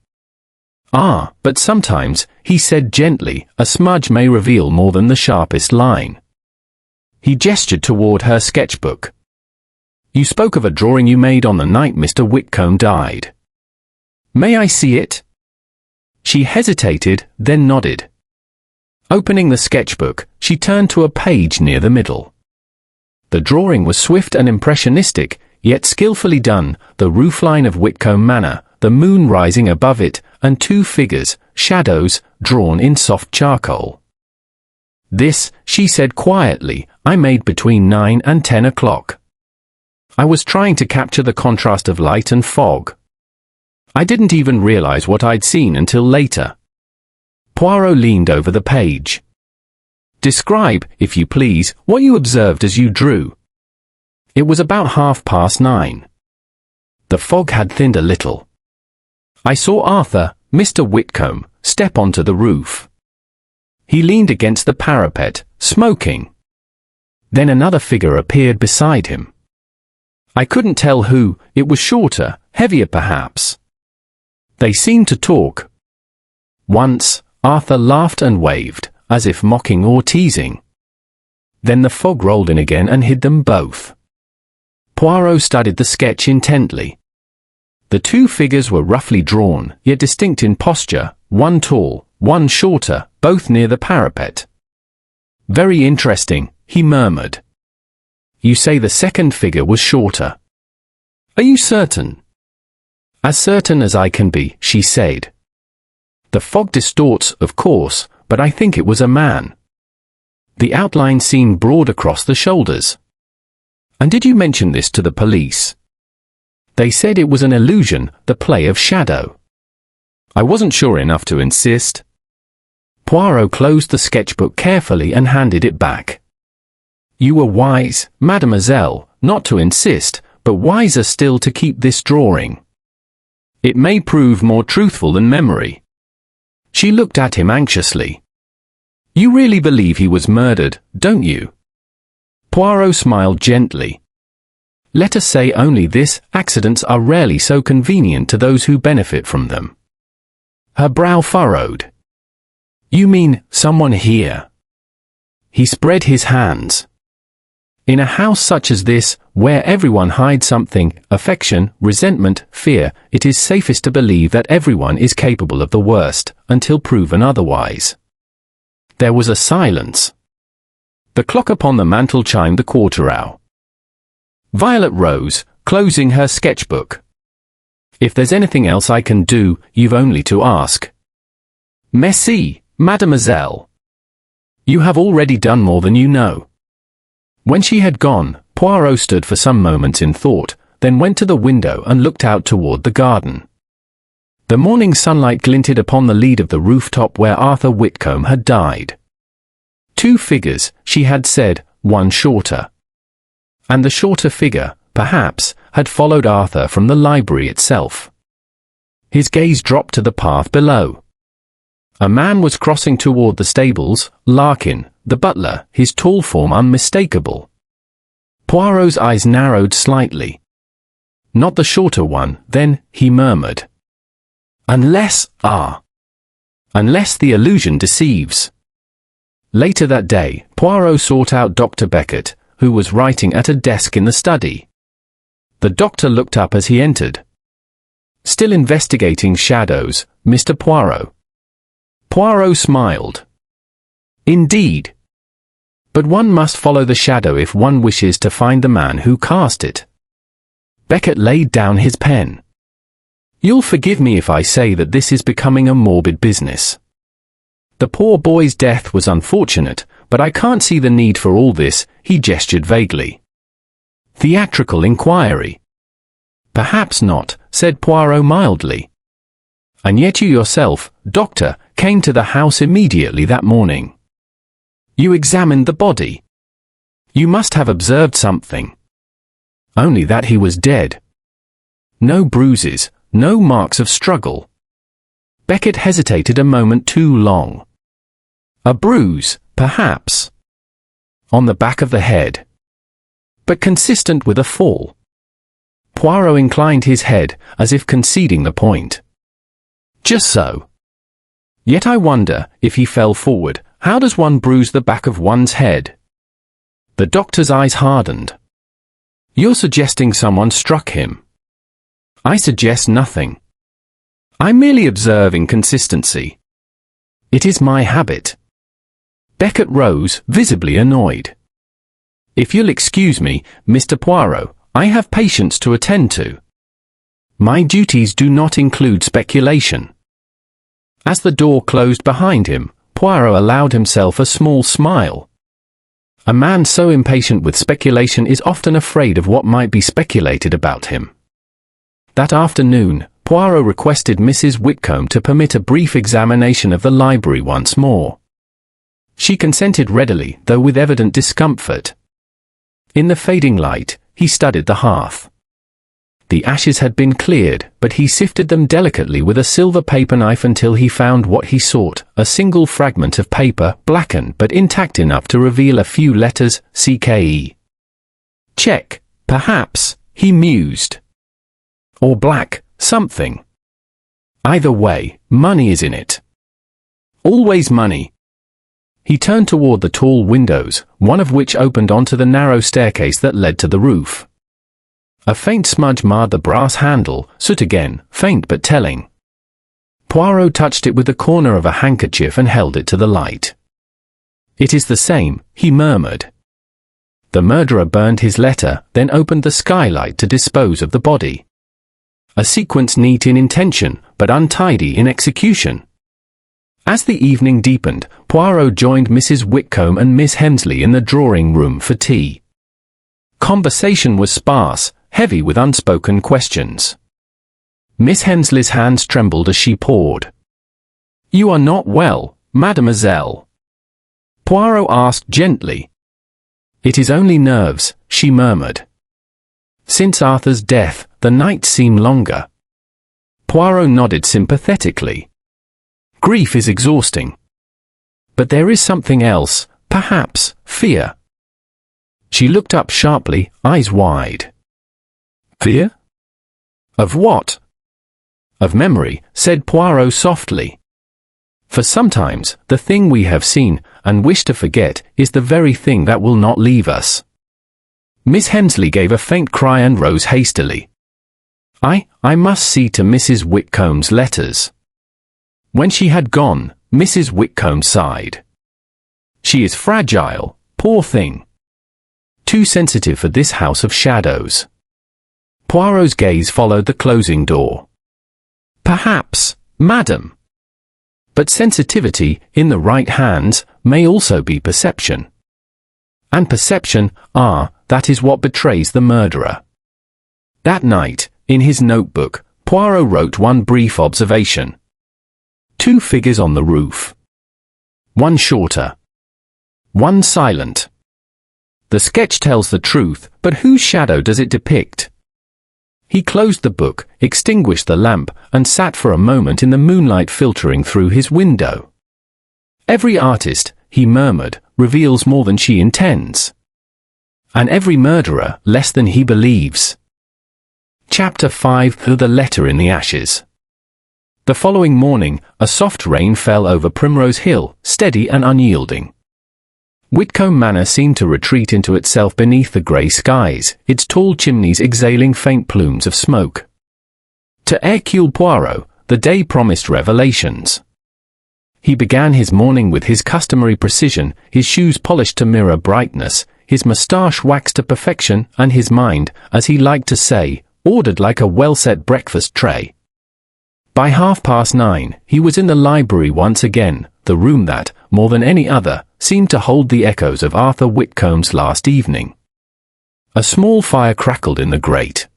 "Ah, but sometimes," he said gently, "a smudge may reveal more than the sharpest line." He gestured toward her sketchbook. "You spoke of a drawing you made on the night Mr. Whitcombe died. May I see it?" She hesitated, then nodded. Opening the sketchbook, she turned to a page near the middle. The drawing was swift and impressionistic, yet skillfully done, the roofline of Whitcombe Manor, the moon rising above it, and 2 figures, shadows, drawn in soft charcoal. "This," she said quietly, "I made between 9 and 10 o'clock. I was trying to capture the contrast of light and fog. I didn't even realize what I'd seen until later." Poirot leaned over the page. "Describe, if you please, what you observed as you drew." "It was about 9:30. The fog had thinned a little. I saw Arthur, Mr. Whitcombe, step onto the roof. He leaned against the parapet, smoking. Then another figure appeared beside him. I couldn't tell who, it was shorter, heavier perhaps. They seemed to talk. Once, Arthur laughed and waved, as if mocking or teasing. Then the fog rolled in again and hid them both." Poirot studied the sketch intently. The 2 figures were roughly drawn, yet distinct in posture, one tall, one shorter, both near the parapet. "Very interesting," he murmured. "You say the second figure was shorter. Are you certain?" "As certain as I can be," she said. "The fog distorts, of course, but I think it was a man. The outline seemed broad across the shoulders." "And did you mention this to the police?" "They said it was an illusion, the play of shadow. I wasn't sure enough to insist." Poirot closed the sketchbook carefully and handed it back. "You were wise, mademoiselle, not to insist, but wiser still to keep this drawing. It may prove more truthful than memory." She looked at him anxiously. "You really believe he was murdered, don't you?" Poirot smiled gently. "Let us say only this, accidents are rarely so convenient to those who benefit from them." Her brow furrowed. "You mean, someone here?" He spread his hands. "In a house such as this, where everyone hides something, affection, resentment, fear, it is safest to believe that everyone is capable of the worst, until proven otherwise." There was a silence. The clock upon the mantel chimed the quarter hour. Violet rose, closing her sketchbook. "If there's anything else I can do, you've only to ask." "Merci, mademoiselle. You have already done more than you know." When she had gone, Poirot stood for some moments in thought, then went to the window and looked out toward the garden. The morning sunlight glinted upon the lead of the rooftop where Arthur Whitcombe had died. 2 figures, she had said, one shorter. And the shorter figure, perhaps, had followed Arthur from the library itself. His gaze dropped to the path below. A man was crossing toward the stables, Larkin, the butler, his tall form unmistakable. Poirot's eyes narrowed slightly. Not the shorter one, then, he murmured. Unless the illusion deceives. Later that day, Poirot sought out Dr. Beckett, who was writing at a desk in the study. The doctor looked up as he entered. Still investigating shadows, Mr. Poirot? Poirot smiled. Indeed. But one must follow the shadow if one wishes to find the man who cast it. Beckett laid down his pen. You'll forgive me if I say that this is becoming a morbid business. The poor boy's death was unfortunate, but I can't see the need for all this, he gestured vaguely. Theatrical inquiry. Perhaps not, said Poirot mildly. And yet you yourself, Doctor, came to the house immediately that morning. You examined the body. You must have observed something. Only that he was dead. No bruises, no marks of struggle. Beckett hesitated a moment too long. A bruise, perhaps. On the back of the head. But consistent with a fall. Poirot inclined his head, as if conceding the point. Just so. Yet I wonder, if he fell forward, how does one bruise the back of one's head? The doctor's eyes hardened. You're suggesting someone struck him. I suggest nothing. I merely observe inconsistency. It is my habit. Beckett rose, visibly annoyed. If you'll excuse me, Mr. Poirot, I have patients to attend to. My duties do not include speculation. As the door closed behind him, Poirot allowed himself a small smile. A man so impatient with speculation is often afraid of what might be speculated about him. That afternoon, Poirot requested Mrs. Whitcombe to permit a brief examination of the library once more. She consented readily, though with evident discomfort. In the fading light, he studied the hearth. The ashes had been cleared, but he sifted them delicately with a silver paper knife until he found what he sought, a single fragment of paper, blackened but intact enough to reveal a few letters, CKE. Check, perhaps, he mused. Or black, something. Either way, money is in it. Always money. He turned toward the tall windows, one of which opened onto the narrow staircase that led to the roof. A faint smudge marred the brass handle, soot again, faint but telling. Poirot touched it with the corner of a handkerchief and held it to the light. It is the same, he murmured. The murderer burned his letter, then opened the skylight to dispose of the body. A sequence neat in intention, but untidy in execution. As the evening deepened, Poirot joined Mrs. Whitcombe and Miss Hemsley in the drawing-room for tea. Conversation was sparse, heavy with unspoken questions. Miss Hemsley's hands trembled as she poured. You are not well, mademoiselle? Poirot asked gently. It is only nerves, she murmured. Since Arthur's death, the nights seem longer. Poirot nodded sympathetically. Grief is exhausting. But there is something else, perhaps, fear. She looked up sharply, eyes wide. Fear? Of what? Of memory, said Poirot softly. For sometimes, the thing we have seen, and wish to forget, is the very thing that will not leave us. Miss Hemsley gave a faint cry and rose hastily. I must see to Mrs. Whitcomb's letters. When she had gone, Mrs. Whitcombe sighed. She is fragile, poor thing. Too sensitive for this house of shadows. Poirot's gaze followed the closing door. Perhaps, madam. But sensitivity, in the right hands, may also be perception. And perception, that is what betrays the murderer. That night, in his notebook, Poirot wrote one brief observation. 2 figures on the roof. One shorter. One silent. The sketch tells the truth, but whose shadow does it depict? He closed the book, extinguished the lamp, and sat for a moment in the moonlight filtering through his window. Every artist, he murmured, reveals more than she intends. And every murderer less than he believes. Chapter 5: The Letter in the Ashes. The following morning, a soft rain fell over Primrose Hill, steady and unyielding. Whitcombe Manor seemed to retreat into itself beneath the grey skies, its tall chimneys exhaling faint plumes of smoke. To Hercule Poirot, the day promised revelations. He began his morning with his customary precision, his shoes polished to mirror brightness, his moustache waxed to perfection, and his mind, as he liked to say, ordered like a well-set breakfast tray. By 9:30, he was in the library once again, the room that, more than any other, seemed to hold the echoes of Arthur Whitcomb's last evening. A small fire crackled in the grate.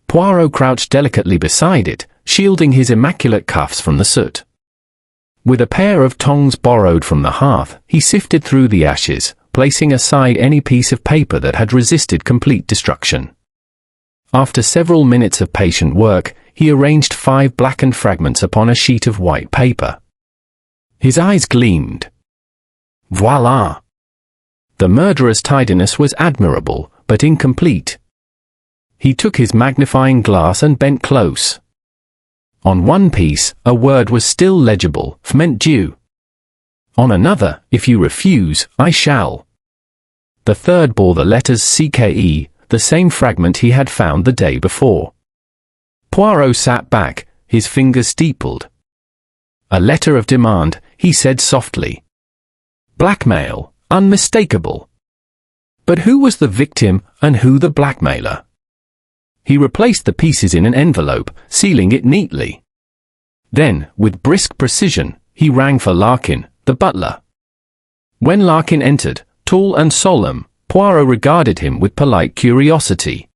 Poirot crouched delicately beside it, shielding his immaculate cuffs from the soot. With a pair of tongs borrowed from the hearth, he sifted through the ashes, placing aside any piece of paper that had resisted complete destruction. After several minutes of patient work, he arranged 5 blackened fragments upon a sheet of white paper. His eyes gleamed. Voila! The murderer's tidiness was admirable, but incomplete. He took his magnifying glass and bent close. On one piece, a word was still legible, meant due. On another, if you refuse, I shall. The third bore the letters CKE, the same fragment he had found the day before. Poirot sat back, his fingers steepled. A letter of demand, he said softly. Blackmail, unmistakable. But who was the victim, and who the blackmailer? He replaced the pieces in an envelope, sealing it neatly. Then, with brisk precision, he rang for Larkin, the butler. When Larkin entered, tall and solemn, Poirot regarded him with polite curiosity.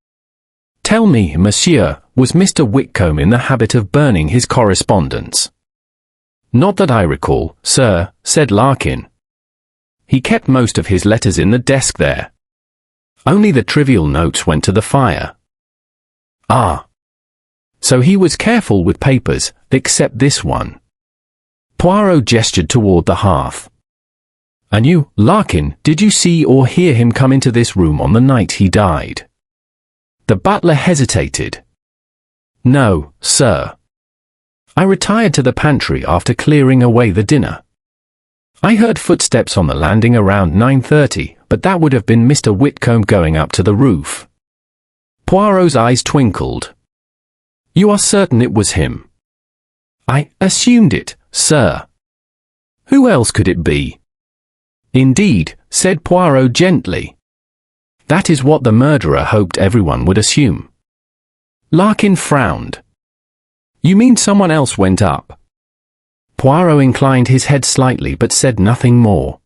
Tell me, monsieur, was Mr. Whitcombe in the habit of burning his correspondence? Not that I recall, sir, said Larkin. He kept most of his letters in the desk there. Only the trivial notes went to the fire. Ah. So he was careful with papers, except this one. Poirot gestured toward the hearth. And you, Larkin, did you see or hear him come into this room on the night he died? The butler hesitated. No, sir. I retired to the pantry after clearing away the dinner. I heard footsteps on the landing around 9:30, but that would have been Mr. Whitcombe going up to the roof. Poirot's eyes twinkled. You are certain it was him? I assumed it, sir. Who else could it be? Indeed, said Poirot gently. That is what the murderer hoped everyone would assume. Larkin frowned. You mean someone else went up? Poirot inclined his head slightly but said nothing more.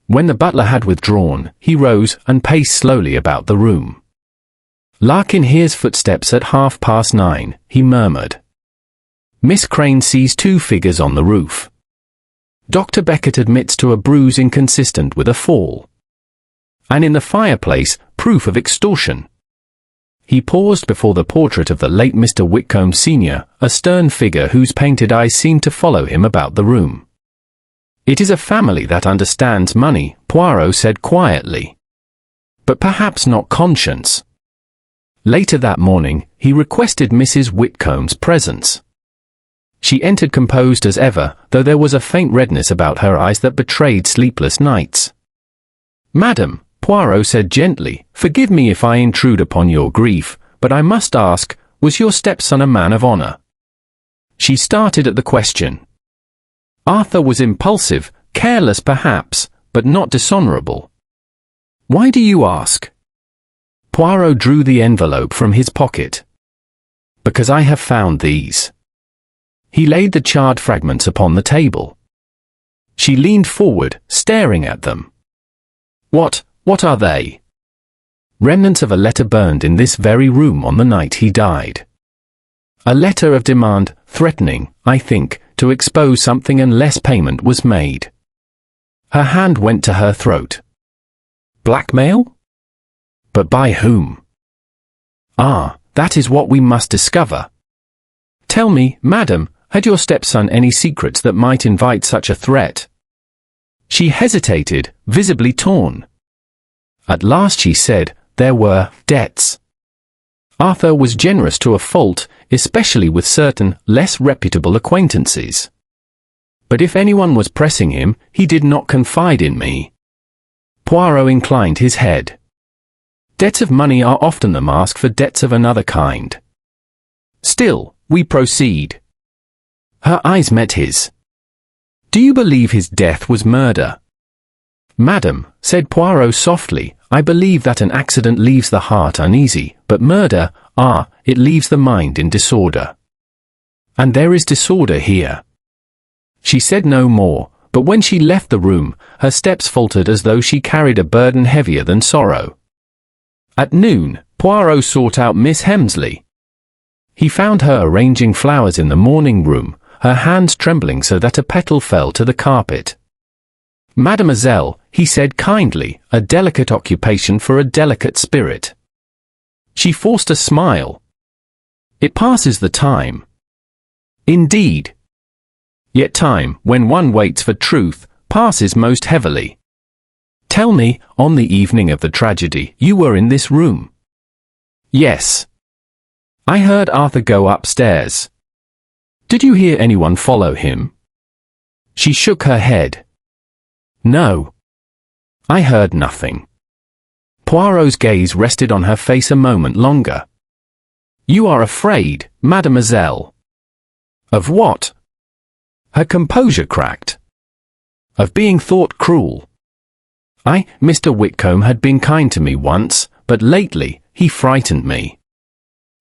When the butler had withdrawn, he rose and paced slowly about the room. Larkin hears footsteps at 9:30, he murmured. Miss Crane sees 2 figures on the roof. Dr. Beckett admits to a bruise inconsistent with a fall. And in the fireplace, proof of extortion. He paused before the portrait of the late Mr. Whitcombe Sr., a stern figure whose painted eyes seemed to follow him about the room. It is a family that understands money, Poirot said quietly. But perhaps not conscience. Later that morning, he requested Mrs. Whitcomb's presence. She entered composed as ever, though there was a faint redness about her eyes that betrayed sleepless nights. Madam, Poirot said gently, forgive me if I intrude upon your grief, but I must ask, was your stepson a man of honor? She started at the question. Arthur was impulsive, careless perhaps, but not dishonorable. Why do you ask? Poirot drew the envelope from his pocket. Because I have found these. He laid the charred fragments upon the table. She leaned forward, staring at them. What are they? Remnants of a letter burned in this very room on the night he died. A letter of demand, threatening, I think, to expose something unless payment was made. Her hand went to her throat. Blackmail? But by whom? Ah, that is what we must discover. Tell me, madam, had your stepson any secrets that might invite such a threat? She hesitated, visibly torn. At last she said, there were debts. Arthur was generous to a fault, especially with certain less reputable acquaintances. But if anyone was pressing him, he did not confide in me. Poirot inclined his head. Debts of money are often the mask for debts of another kind. Still, we proceed. Her eyes met his. Do you believe his death was murder? Madam, said Poirot softly, I believe that an accident leaves the heart uneasy, but murder, it leaves the mind in disorder. And there is disorder here. She said no more, but when she left the room, her steps faltered as though she carried a burden heavier than sorrow. At noon, Poirot sought out Miss Hemsley. He found her arranging flowers in the morning room, her hands trembling so that a petal fell to the carpet. Mademoiselle, he said kindly, a delicate occupation for a delicate spirit. She forced a smile. It passes the time. Indeed. Yet time, when one waits for truth, passes most heavily. Tell me, on the evening of the tragedy, you were in this room? Yes. I heard Arthur go upstairs. Did you hear anyone follow him? She shook her head. No. I heard nothing. Poirot's gaze rested on her face a moment longer. You are afraid, mademoiselle. Of what? Her composure cracked. Of being thought cruel. Mr. Whitcombe had been kind to me once, but lately, he frightened me.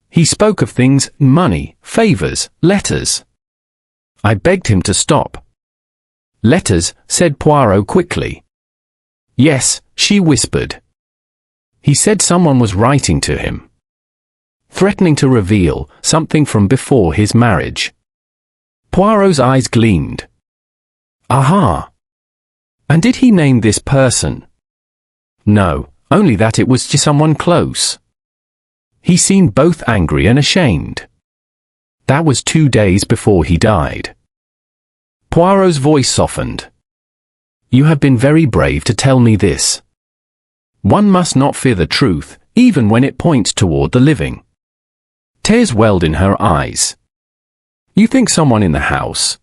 He spoke of things, money, favors, letters. I begged him to stop. Letters, said Poirot quickly. Yes, she whispered. He said someone was writing to him. Threatening to reveal something from before his marriage. Poirot's eyes gleamed. Aha! And did he name this person? No, only that it was to someone close. He seemed both angry and ashamed. That was 2 days before he died. Poirot's voice softened. You have been very brave to tell me this. One must not fear the truth, even when it points toward the living. Tears welled in her eyes. You think someone in the house?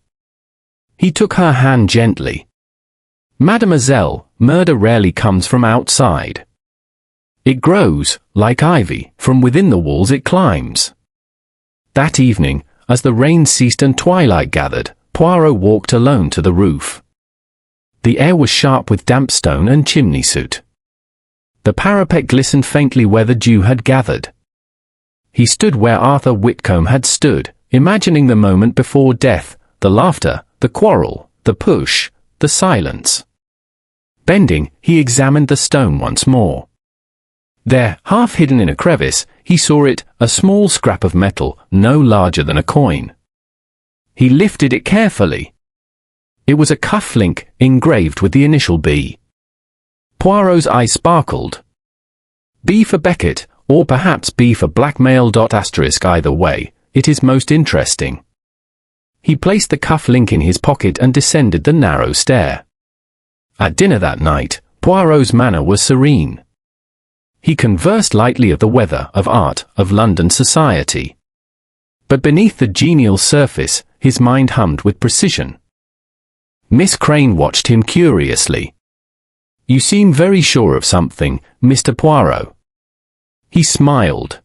He took her hand gently. Mademoiselle, murder rarely comes from outside. It grows, like ivy, from within the walls it climbs. That evening, as the rain ceased and twilight gathered, Poirot walked alone to the roof. The air was sharp with damp stone and chimney soot. The parapet glistened faintly where the dew had gathered. He stood where Arthur Whitcombe had stood, imagining the moment before death, the laughter, the quarrel, the push, the silence. Bending, he examined the stone once more. There, half hidden in a crevice, he saw it, a small scrap of metal, no larger than a coin. He lifted it carefully. It was a cuff-link, engraved with the initial B. Poirot's eyes sparkled. B for Beckett, or perhaps B for blackmail. Either way, it is most interesting. He placed the cuff-link in his pocket and descended the narrow stair. At dinner that night, Poirot's manner was serene. He conversed lightly of the weather, of art, of London society. But beneath the genial surface, his mind hummed with precision. Miss Crane watched him curiously. You seem very sure of something, Mr. Poirot. He smiled.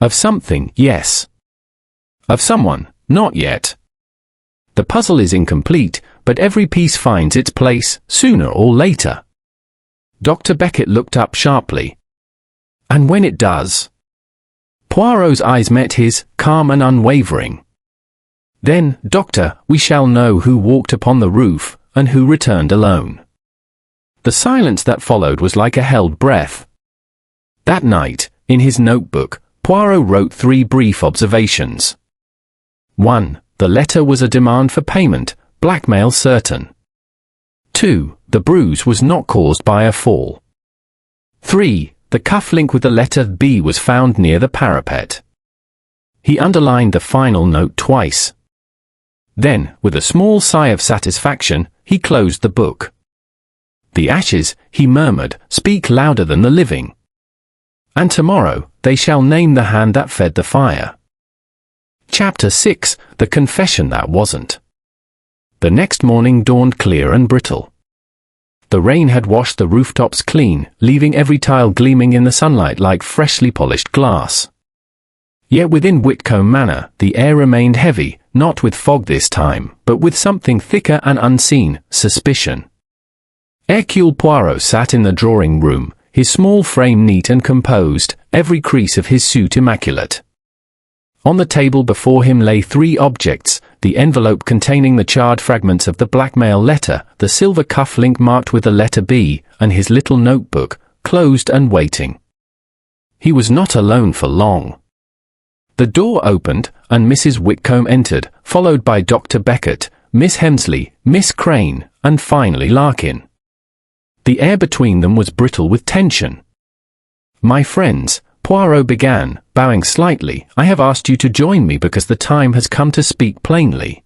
Of something, yes. Of someone, not yet. The puzzle is incomplete, but every piece finds its place, sooner or later. Dr. Beckett looked up sharply. And when it does? Poirot's eyes met his, calm and unwavering. Then, Doctor, we shall know who walked upon the roof, and who returned alone. The silence that followed was like a held breath. That night, in his notebook, Poirot wrote 3 brief observations. 1. The letter was a demand for payment, blackmail certain. 2. The bruise was not caused by a fall. 3. The cufflink with the letter B was found near the parapet. He underlined the final note twice. Then, with a small sigh of satisfaction, he closed the book. The ashes, he murmured, speak louder than the living. And tomorrow, they shall name the hand that fed the fire. Chapter 6. The Confession That Wasn't. The next morning dawned clear and brittle. The rain had washed the rooftops clean, leaving every tile gleaming in the sunlight like freshly polished glass. Yet within Whitcombe Manor, the air remained heavy, not with fog this time, but with something thicker and unseen, suspicion. Hercule Poirot sat in the drawing-room, his small frame neat and composed, every crease of his suit immaculate. On the table before him lay 3 objects: the envelope containing the charred fragments of the blackmail letter, the silver cuff-link marked with the letter B, and his little notebook, closed and waiting. He was not alone for long. The door opened, and Mrs. Whitcombe entered, followed by Dr. Beckett, Miss Hemsley, Miss Crane, and finally Larkin. The air between them was brittle with tension. "My friends," Poirot began, bowing slightly, "I have asked you to join me because the time has come to speak plainly.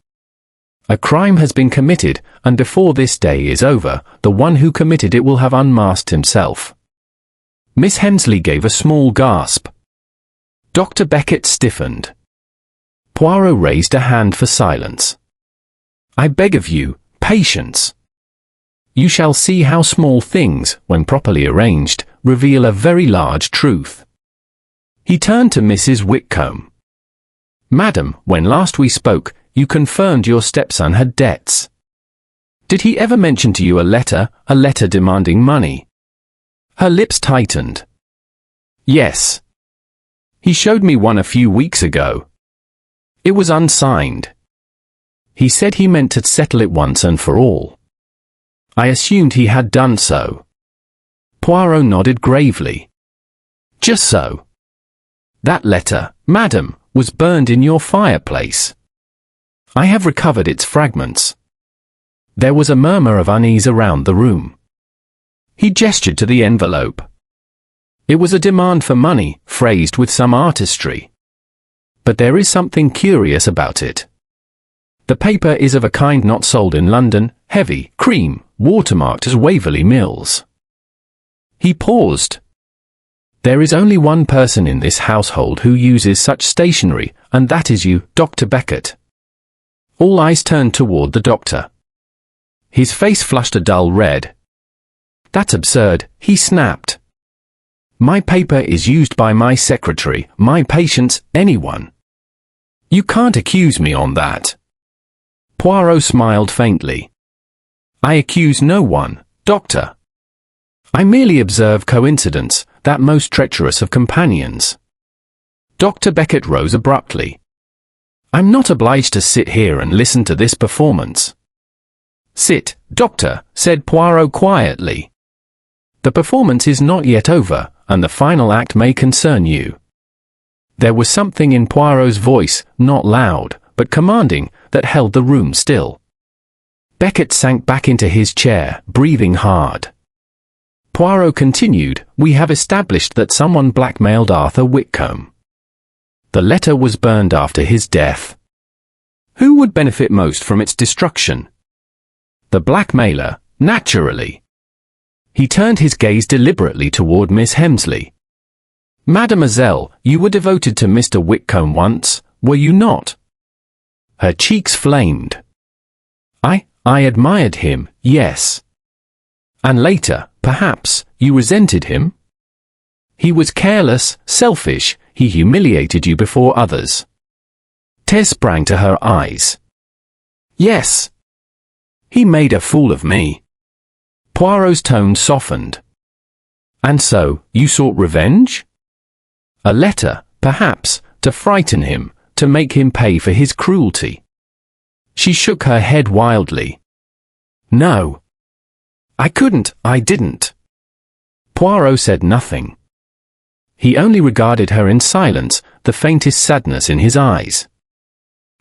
A crime has been committed, and before this day is over, the one who committed it will have unmasked himself." Miss Hemsley gave a small gasp. Dr. Beckett stiffened. Poirot raised a hand for silence. "I beg of you, patience. You shall see how small things, when properly arranged, reveal a very large truth." He turned to Mrs. Whitcombe. "Madam, when last we spoke, you confirmed your stepson had debts. Did he ever mention to you a letter demanding money?" Her lips tightened. "Yes. He showed me one a few weeks ago. It was unsigned. He said he meant to settle it once and for all. I assumed he had done so." Poirot nodded gravely. "Just so. That letter, madam, was burned in your fireplace. I have recovered its fragments." There was a murmur of unease around the room. He gestured to the envelope. It was a demand for money, phrased with some artistry. But there is something curious about it. The paper is of a kind not sold in London, heavy, cream, watermarked as Waverley Mills. He paused. "There is only one person in this household who uses such stationery, and that is you, Dr. Beckett." All eyes turned toward the doctor. His face flushed a dull red. "That's absurd," he snapped. "My paper is used by my secretary, my patients, anyone. You can't accuse me on that." Poirot smiled faintly. "I accuse no one, doctor. I merely observe coincidence, that most treacherous of companions." Dr. Beckett rose abruptly. "I'm not obliged to sit here and listen to this performance." "Sit, doctor," said Poirot quietly. "The performance is not yet over, and the final act may concern you." There was something in Poirot's voice, not loud, but commanding, that held the room still. Beckett sank back into his chair, breathing hard. Poirot continued, "We have established that someone blackmailed Arthur Whitcombe. The letter was burned after his death. Who would benefit most from its destruction? The blackmailer, naturally." He turned his gaze deliberately toward Miss Hemsley. "Mademoiselle, you were devoted to Mr. Whitcombe once, were you not?" Her cheeks flamed. I admired him, yes." "And later, perhaps, you resented him?" "He was careless, selfish, he humiliated you before others." Tears sprang to her eyes. "Yes. He made a fool of me." Poirot's tone softened. "And so, you sought revenge?" "A letter, perhaps, to frighten him, to make him pay for his cruelty." She shook her head wildly. "No. I didn't." Poirot said nothing. He only regarded her in silence, the faintest sadness in his eyes.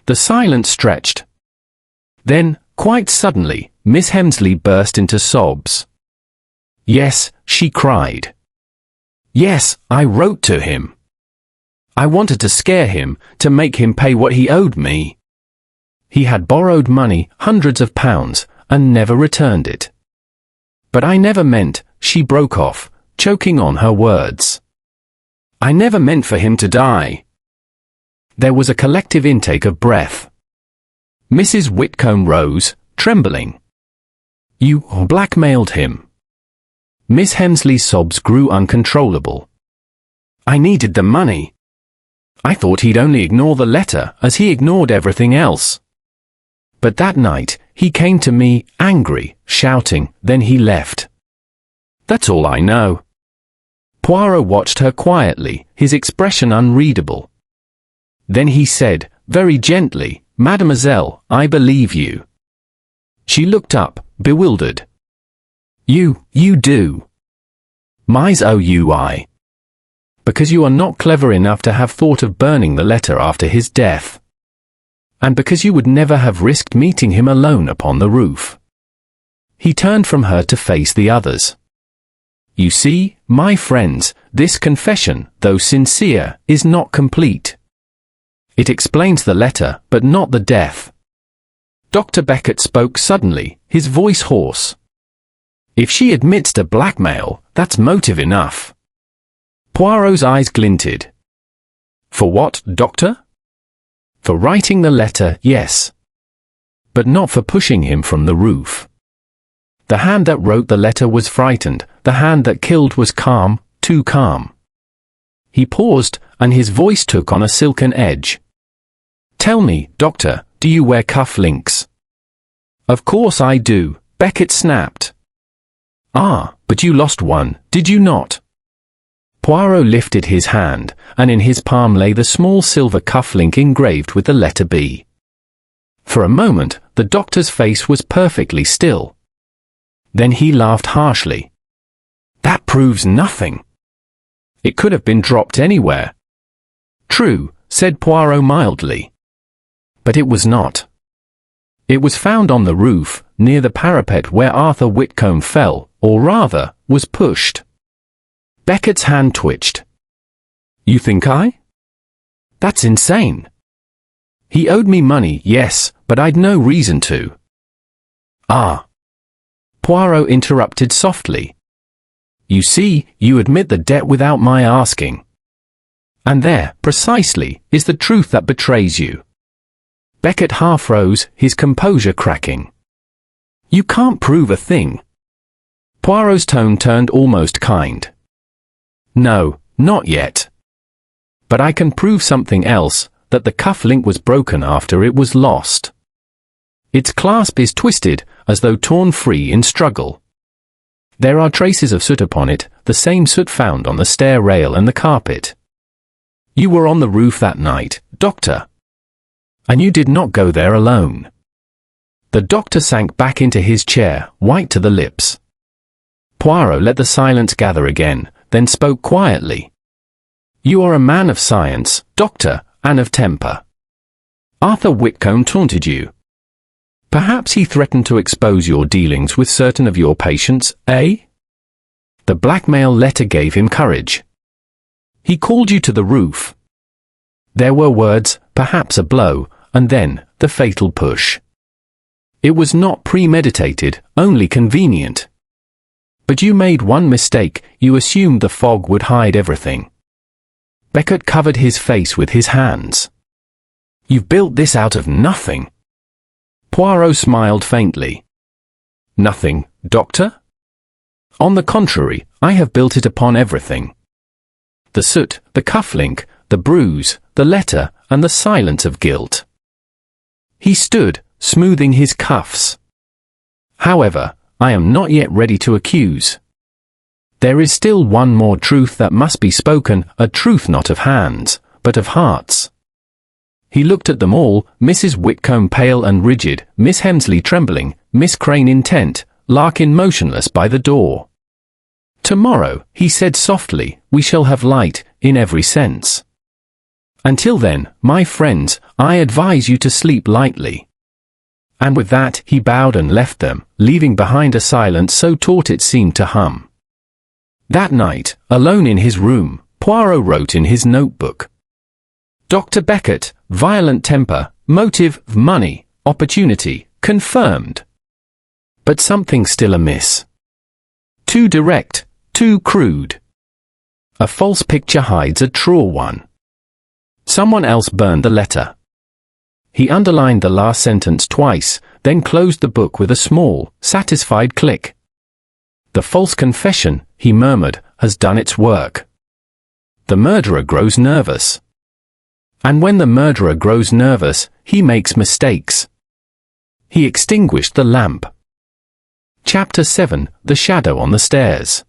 The silence stretched. Then, quite suddenly, Miss Hemsley burst into sobs. "Yes," she cried. "Yes, I wrote to him. I wanted to scare him, to make him pay what he owed me. He had borrowed money, hundreds of pounds, and never returned it. But I never meant," she broke off, choking on her words. "I never meant for him to die." There was a collective intake of breath. Mrs. Whitcombe rose, trembling. "You blackmailed him." Miss Hemsley's sobs grew uncontrollable. "I needed the money. I thought he'd only ignore the letter, as he ignored everything else. But that night, he came to me, angry, shouting, then he left. That's all I know." Poirot watched her quietly, his expression unreadable. Then he said, very gently, "Mademoiselle, I believe you." She looked up, bewildered. You do." "Misoui. Because you are not clever enough to have thought of burning the letter after his death. And because you would never have risked meeting him alone upon the roof." He turned from her to face the others. "You see, my friends, this confession, though sincere, is not complete. It explains the letter, but not the death." Dr. Beckett spoke suddenly, his voice hoarse. "If she admits to blackmail, that's motive enough." Poirot's eyes glinted. "For what, Doctor?" "For writing the letter, yes. But not for pushing him from the roof. The hand that wrote the letter was frightened, the hand that killed was calm, too calm." He paused, and his voice took on a silken edge. "Tell me, Doctor, do you wear cuff links?" "Of course I do," Beckett snapped. "Ah, but you lost one, did you not?" Poirot lifted his hand, and in his palm lay the small silver cuff-link engraved with the letter B. For a moment, the doctor's face was perfectly still. Then he laughed harshly. "That proves nothing. It could have been dropped anywhere." "True," said Poirot mildly. "But it was not. It was found on the roof, near the parapet where Arthur Whitcombe fell, or rather, was pushed." Beckett's hand twitched. "You think That's insane. He owed me money, yes, but I'd no reason to." "Ah." Poirot interrupted softly. "You see, you admit the debt without my asking. And there, precisely, is the truth that betrays you." Beckett half rose, his composure cracking. "You can't prove a thing." Poirot's tone turned almost kind. "No, not yet. But I can prove something else, that the cuff-link was broken after it was lost. Its clasp is twisted, as though torn free in struggle. There are traces of soot upon it, the same soot found on the stair rail and the carpet. You were on the roof that night, Doctor. And you did not go there alone." The doctor sank back into his chair, white to the lips. Poirot let the silence gather again, then spoke quietly. "You are a man of science, Doctor, and of temper. Arthur Whitcombe taunted you. Perhaps he threatened to expose your dealings with certain of your patients, eh? The blackmail letter gave him courage. He called you to the roof. There were words, perhaps a blow, and then, the fatal push. It was not premeditated, only convenient. But you made one mistake, you assumed the fog would hide everything." Beckett covered his face with his hands. "You've built this out of nothing." Poirot smiled faintly. "Nothing, Doctor? On the contrary, I have built it upon everything. The soot, the cuff-link, the bruise, the letter, and the silence of guilt." He stood, smoothing his cuffs. "However, I am not yet ready to accuse. There is still one more truth that must be spoken, a truth not of hands, but of hearts." He looked at them all, Mrs. Whitcombe pale and rigid, Miss Hemsley trembling, Miss Crane intent, Larkin motionless by the door. "Tomorrow," he said softly, "we shall have light, in every sense. Until then, my friends, I advise you to sleep lightly." And with that, he bowed and left them, leaving behind a silence so taut it seemed to hum. That night, alone in his room, Poirot wrote in his notebook. Dr. Beckett, violent temper, motive, money, opportunity, confirmed. But something still amiss. Too direct, too crude. A false picture hides a truer one. Someone else burned the letter. He underlined the last sentence twice, then closed the book with a small, satisfied click. The false confession, he murmured, has done its work. The murderer grows nervous. And when the murderer grows nervous, he makes mistakes. He extinguished the lamp. Chapter 7, The Shadow on the Stairs.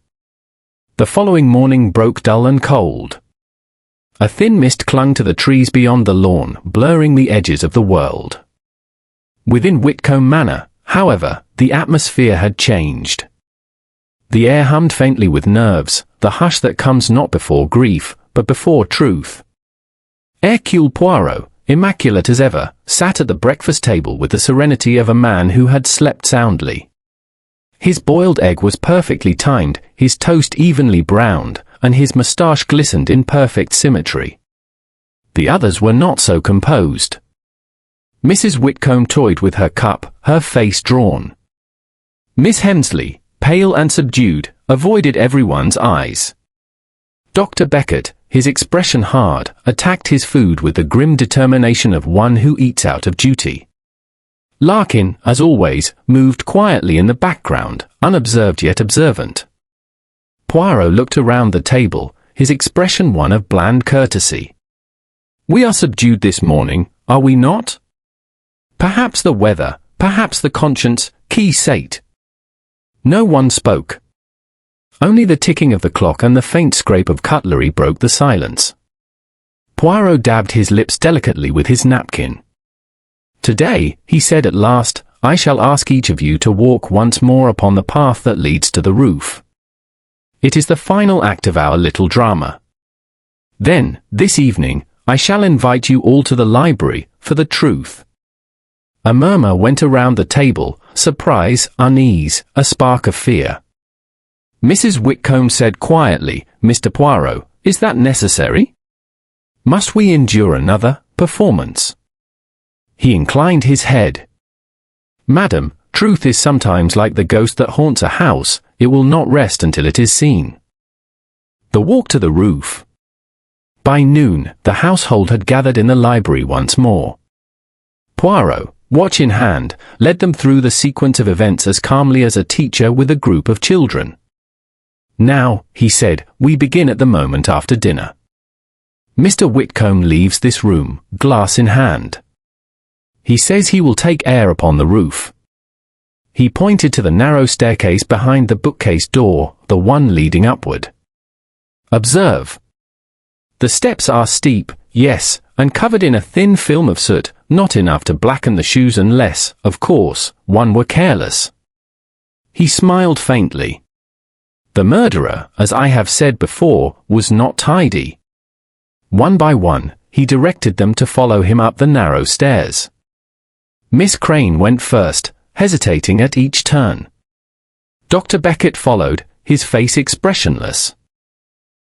The following morning broke dull and cold. A thin mist clung to the trees beyond the lawn, blurring the edges of the world. Within Whitcombe Manor, however, the atmosphere had changed. The air hummed faintly with nerves, the hush that comes not before grief, but before truth. Hercule Poirot, immaculate as ever, sat at the breakfast table with the serenity of a man who had slept soundly. His boiled egg was perfectly timed, his toast evenly browned, and his moustache glistened in perfect symmetry. The others were not so composed. Mrs. Whitcombe toyed with her cup, her face drawn. Miss Hemsley, pale and subdued, avoided everyone's eyes. Dr. Beckett, his expression hard, attacked his food with the grim determination of one who eats out of duty. Larkin, as always, moved quietly in the background, unobserved yet observant. Poirot looked around the table, his expression one of bland courtesy. "We are subdued this morning, are we not? Perhaps the weather, perhaps the conscience, qui sait?" No one spoke. Only the ticking of the clock and the faint scrape of cutlery broke the silence. Poirot dabbed his lips delicately with his napkin. "Today," he said at last, "I shall ask each of you to walk once more upon the path that leads to the roof. It is the final act of our little drama. Then, this evening, I shall invite you all to the library, for the truth." A murmur went around the table, surprise, unease, a spark of fear. Mrs. Whitcombe said quietly, "Mr. Poirot, is that necessary? Must we endure another performance?" He inclined his head. "Madam, truth is sometimes like the ghost that haunts a house, it will not rest until it is seen." The walk to the roof. By noon, the household had gathered in the library once more. Poirot, watch in hand, led them through the sequence of events as calmly as a teacher with a group of children. "Now," he said, "we begin at the moment after dinner. Mr. Whitcombe leaves this room, glass in hand. He says he will take air upon the roof." He pointed to the narrow staircase behind the bookcase door, the one leading upward. "Observe. The steps are steep, yes, and covered in a thin film of soot, not enough to blacken the shoes unless, of course, one were careless." He smiled faintly. The murderer, as I have said before, was not tidy. One by one, he directed them to follow him up the narrow stairs. Miss Crane went first, hesitating at each turn. Dr. Beckett followed, his face expressionless.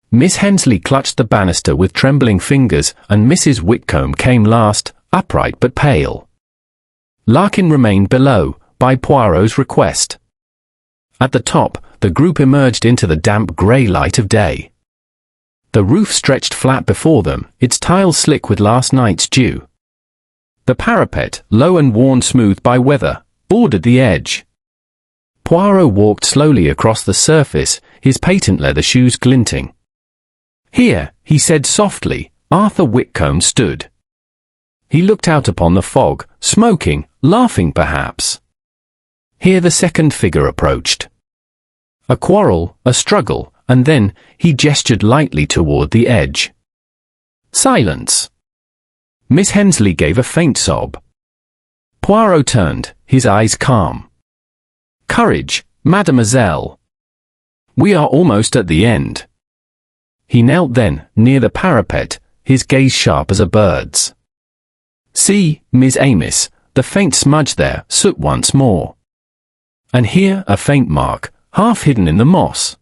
Miss Hemsley clutched the banister with trembling fingers, and Mrs. Whitcombe came last, upright but pale. Larkin remained below, by Poirot's request. At the top, the group emerged into the damp grey light of day. The roof stretched flat before them, its tiles slick with last night's dew. The parapet, low and worn smooth by weather, bordered the edge. Poirot walked slowly across the surface, his patent leather shoes glinting. "Here," he said softly. Arthur Whitcombe stood. He looked out upon the fog, smoking, laughing perhaps. Here the second figure approached. A quarrel, a struggle, and then he gestured lightly toward the edge. Silence. Miss Hemsley gave a faint sob. Poirot turned, his eyes calm. "Courage, mademoiselle. We are almost at the end." He knelt then, near the parapet, his gaze sharp as a bird's. See, Miss Amos, the faint smudge there, soot once more. And here a faint mark, half hidden in the moss.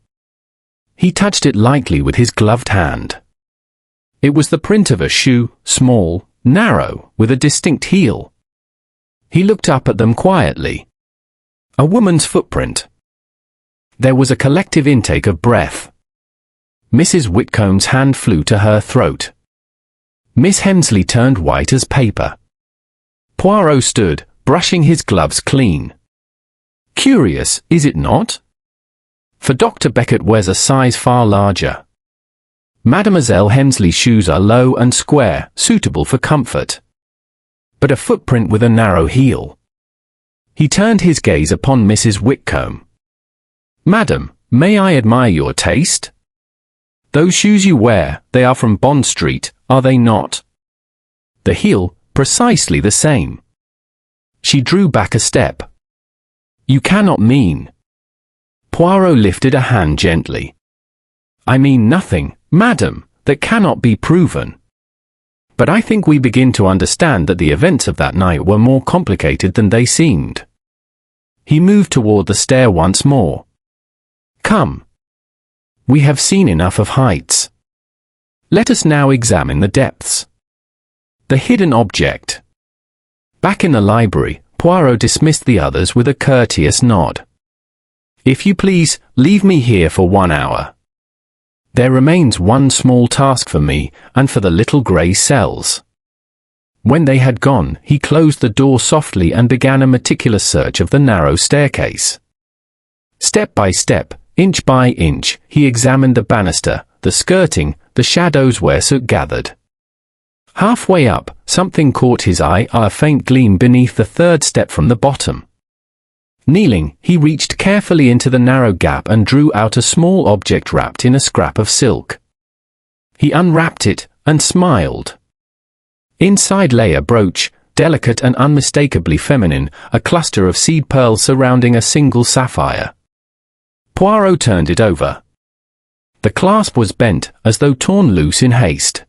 He touched it lightly with his gloved hand. It was the print of a shoe, small, narrow, with a distinct heel. He looked up at them quietly. A woman's footprint. There was a collective intake of breath. Mrs. Whitcomb's hand flew to her throat. Miss Hemsley turned white as paper. Poirot stood, brushing his gloves clean. Curious, is it not? For Dr. Beckett wears a size far larger. Mademoiselle Hemsley's shoes are low and square, suitable for comfort. But a footprint with a narrow heel. He turned his gaze upon Mrs. Whitcombe. Madam, may I admire your taste? Those shoes you wear, they are from Bond Street, are they not? The heel, precisely the same. She drew back a step. You cannot mean. Poirot lifted a hand gently. I mean nothing, madam, that cannot be proven. But I think we begin to understand that the events of that night were more complicated than they seemed. He moved toward the stair once more. Come. We have seen enough of heights. Let us now examine the depths. The hidden object. Back in the library, Poirot dismissed the others with a courteous nod. If you please, leave me here for 1 hour. There remains one small task for me, and for the little grey cells. When they had gone, he closed the door softly and began a meticulous search of the narrow staircase. Step by step, inch by inch, he examined the banister, the skirting, the shadows where soot gathered. Halfway up, something caught his eye, a faint gleam beneath the third step from the bottom. Kneeling, he reached carefully into the narrow gap and drew out a small object wrapped in a scrap of silk. He unwrapped it, and smiled. Inside lay a brooch, delicate and unmistakably feminine, a cluster of seed pearls surrounding a single sapphire. Poirot turned it over. The clasp was bent, as though torn loose in haste.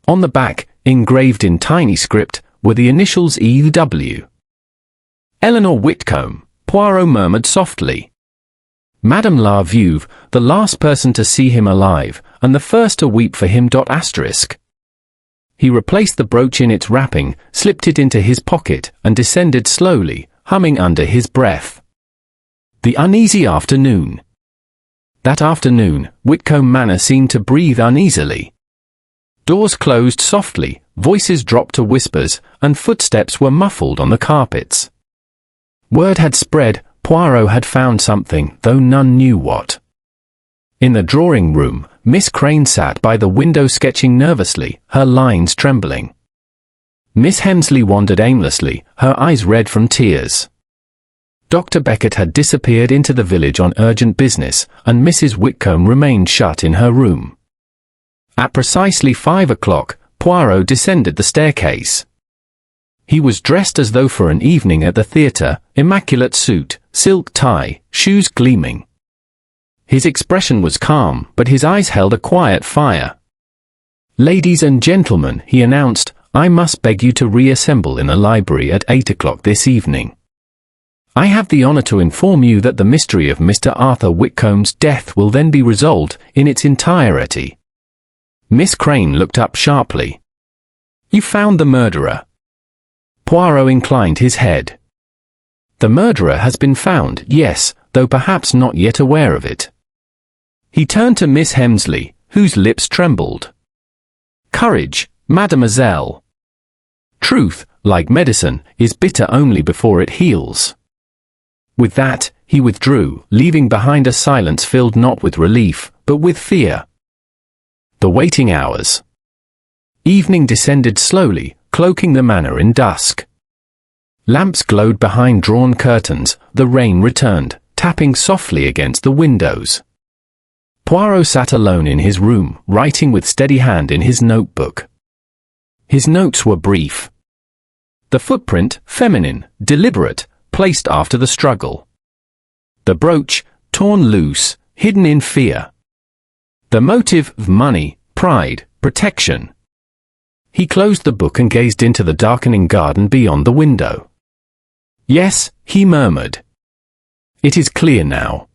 On the back, engraved in tiny script, were the initials E.W. Eleanor Whitcombe, Poirot murmured softly. Madame la Veuve, the last person to see him alive, and the first to weep for him. He replaced the brooch in its wrapping, slipped it into his pocket, and descended slowly, humming under his breath. The uneasy afternoon. That afternoon, Whitcombe Manor seemed to breathe uneasily. Doors closed softly, voices dropped to whispers, and footsteps were muffled on the carpets. Word had spread, Poirot had found something, though none knew what. In the drawing room, Miss Crane sat by the window sketching nervously, her lines trembling. Miss Hemsley wandered aimlessly, her eyes red from tears. Dr. Beckett had disappeared into the village on urgent business, and Mrs. Whitcombe remained shut in her room. At precisely 5 o'clock, Poirot descended the staircase. He was dressed as though for an evening at the theatre, immaculate suit, silk tie, shoes gleaming. His expression was calm, but his eyes held a quiet fire. Ladies and gentlemen, he announced, I must beg you to reassemble in the library at 8 o'clock this evening. I have the honor to inform you that the mystery of Mr. Arthur Whitcomb's death will then be resolved in its entirety. Miss Crane looked up sharply. You found the murderer? Poirot inclined his head. The murderer has been found, yes, though perhaps not yet aware of it. He turned to Miss Hemsley, whose lips trembled. Courage, mademoiselle. Truth, like medicine, is bitter only before it heals. With that, he withdrew, leaving behind a silence filled not with relief, but with fear. The waiting hours. Evening descended slowly, cloaking the manor in dusk. Lamps glowed behind drawn curtains, the rain returned, tapping softly against the windows. Poirot sat alone in his room, writing with steady hand in his notebook. His notes were brief. The footprint, feminine, deliberate, placed after the struggle. The brooch, torn loose, hidden in fear. The motive of money, pride, protection. He closed the book and gazed into the darkening garden beyond the window. Yes, he murmured. It is clear now.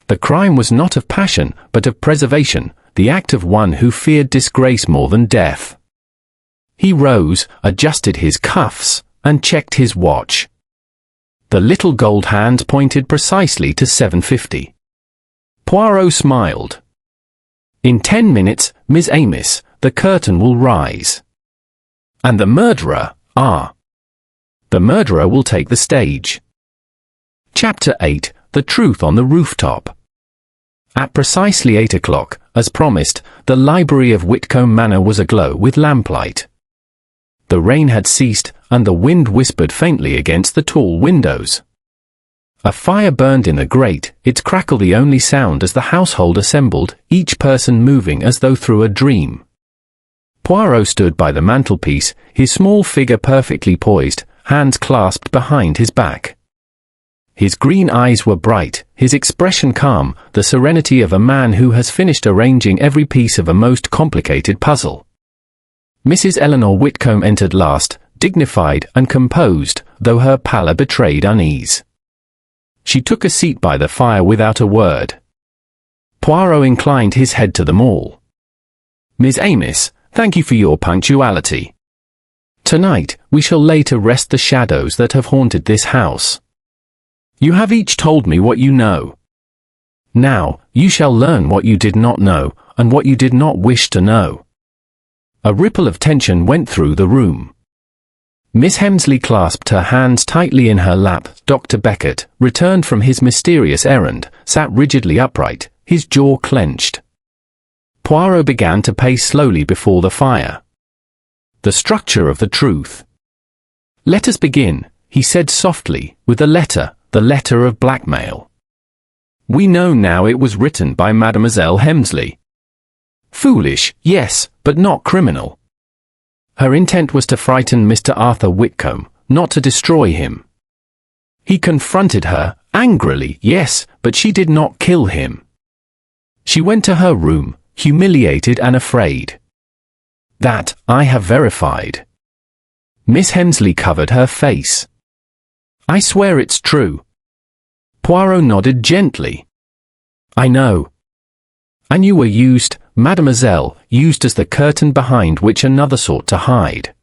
The crime was not of passion, but of preservation, the act of one who feared disgrace more than death. He rose, adjusted his cuffs, and checked his watch. The little gold hand pointed precisely to 7:50. Poirot smiled. In 10 minutes, Miss Amos, the curtain will rise. And the murderer, the murderer will take the stage. Chapter 8, The Truth on the Rooftop. At precisely 8 o'clock, as promised, the library of Whitcombe Manor was aglow with lamplight. The rain had ceased, and the wind whispered faintly against the tall windows. A fire burned in the grate, its crackle the only sound as the household assembled, each person moving as though through a dream. Poirot stood by the mantelpiece, his small figure perfectly poised, hands clasped behind his back. His green eyes were bright, his expression calm, the serenity of a man who has finished arranging every piece of a most complicated puzzle. Mrs. Eleanor Whitcombe entered last, dignified and composed, though her pallor betrayed unease. She took a seat by the fire without a word. Poirot inclined his head to them all. Miss Amos, thank you for your punctuality. Tonight, we shall lay to rest the shadows that have haunted this house. You have each told me what you know. Now, you shall learn what you did not know, and what you did not wish to know. A ripple of tension went through the room. Miss Hemsley clasped her hands tightly in her lap. Dr. Beckett, returned from his mysterious errand, sat rigidly upright, his jaw clenched. Poirot began to pace slowly before the fire. The structure of the truth. Let us begin, he said softly, with the letter of blackmail. We know now it was written by Mademoiselle Hemsley. Foolish, yes, but not criminal. Her intent was to frighten Mr. Arthur Whitcombe, not to destroy him. He confronted her, angrily, yes, but she did not kill him. She went to her room, humiliated and afraid. That, I have verified. Miss Hemsley covered her face. I swear it's true. Poirot nodded gently. I know. And you were used, mademoiselle, used as the curtain behind which another sought to hide.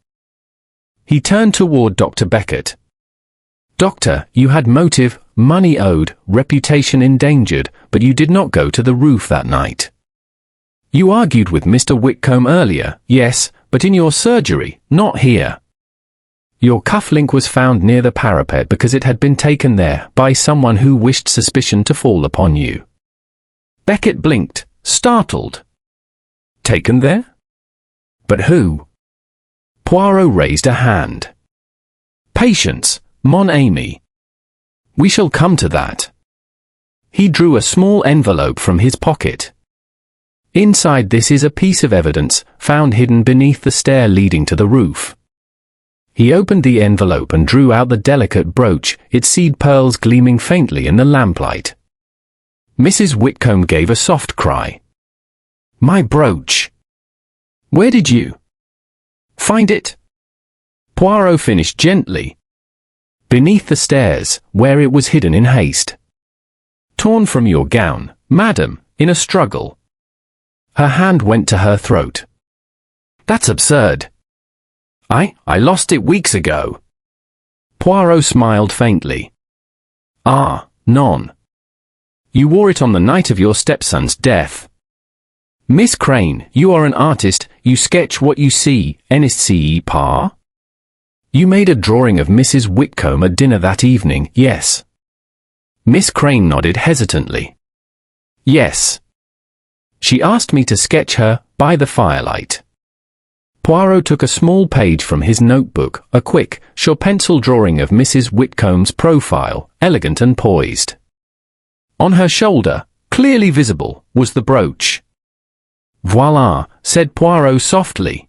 He turned toward Dr. Beckett. Doctor, you had motive, money owed, reputation endangered, but you did not go to the roof that night. You argued with Mr. Whitcombe earlier, yes, but in your surgery, not here. Your cufflink was found near the parapet because it had been taken there by someone who wished suspicion to fall upon you. Beckett blinked, startled. Taken there? But who? Poirot raised a hand. Patience, mon ami. We shall come to that. He drew a small envelope from his pocket. Inside this is a piece of evidence, found hidden beneath the stair leading to the roof. He opened the envelope and drew out the delicate brooch, its seed pearls gleaming faintly in the lamplight. Mrs. Whitcombe gave a soft cry. My brooch! Where did you find it? Poirot finished gently. Beneath the stairs, where it was hidden in haste. Torn from your gown, madam, in a struggle. Her hand went to her throat. That's absurd. I lost it weeks ago. Poirot smiled faintly. Ah, non. You wore it on the night of your stepson's death. Miss Crane, you are an artist, you sketch what you see, n'est-ce pas? You made a drawing of Mrs. Whitcombe at dinner that evening, yes. Miss Crane nodded hesitantly. Yes. She asked me to sketch her, by the firelight. Poirot took a small page from his notebook, a quick, sure pencil drawing of Mrs. Whitcomb's profile, elegant and poised. On her shoulder, clearly visible, was the brooch. Voila, said Poirot softly.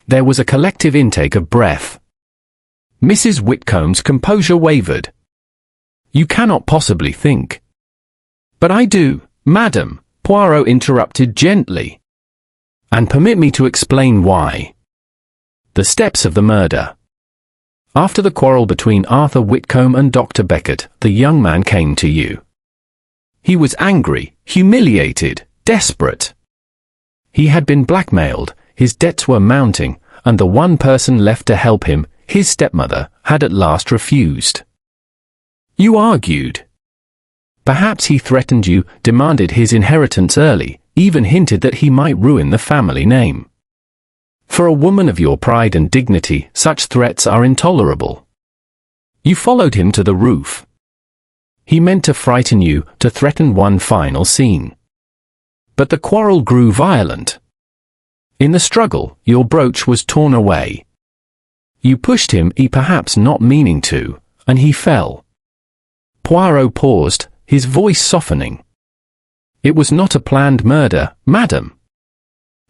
There was a collective intake of breath. Mrs. Whitcomb's composure wavered. You cannot possibly think. But I do, madam, Poirot interrupted gently. And permit me to explain why. The steps of the murder. After the quarrel between Arthur Whitcombe and Dr. Beckett, the young man came to you. He was angry, humiliated, desperate. He had been blackmailed, his debts were mounting, and the one person left to help him, his stepmother, had at last refused. You argued. Perhaps he threatened you, demanded his inheritance early, even hinted that he might ruin the family name. For a woman of your pride and dignity, such threats are intolerable. You followed him to the roof. He meant to frighten you, to threaten one final scene. But the quarrel grew violent. In the struggle, your brooch was torn away. You pushed him, perhaps not meaning to, and he fell. Poirot paused, his voice softening. It was not a planned murder, madam.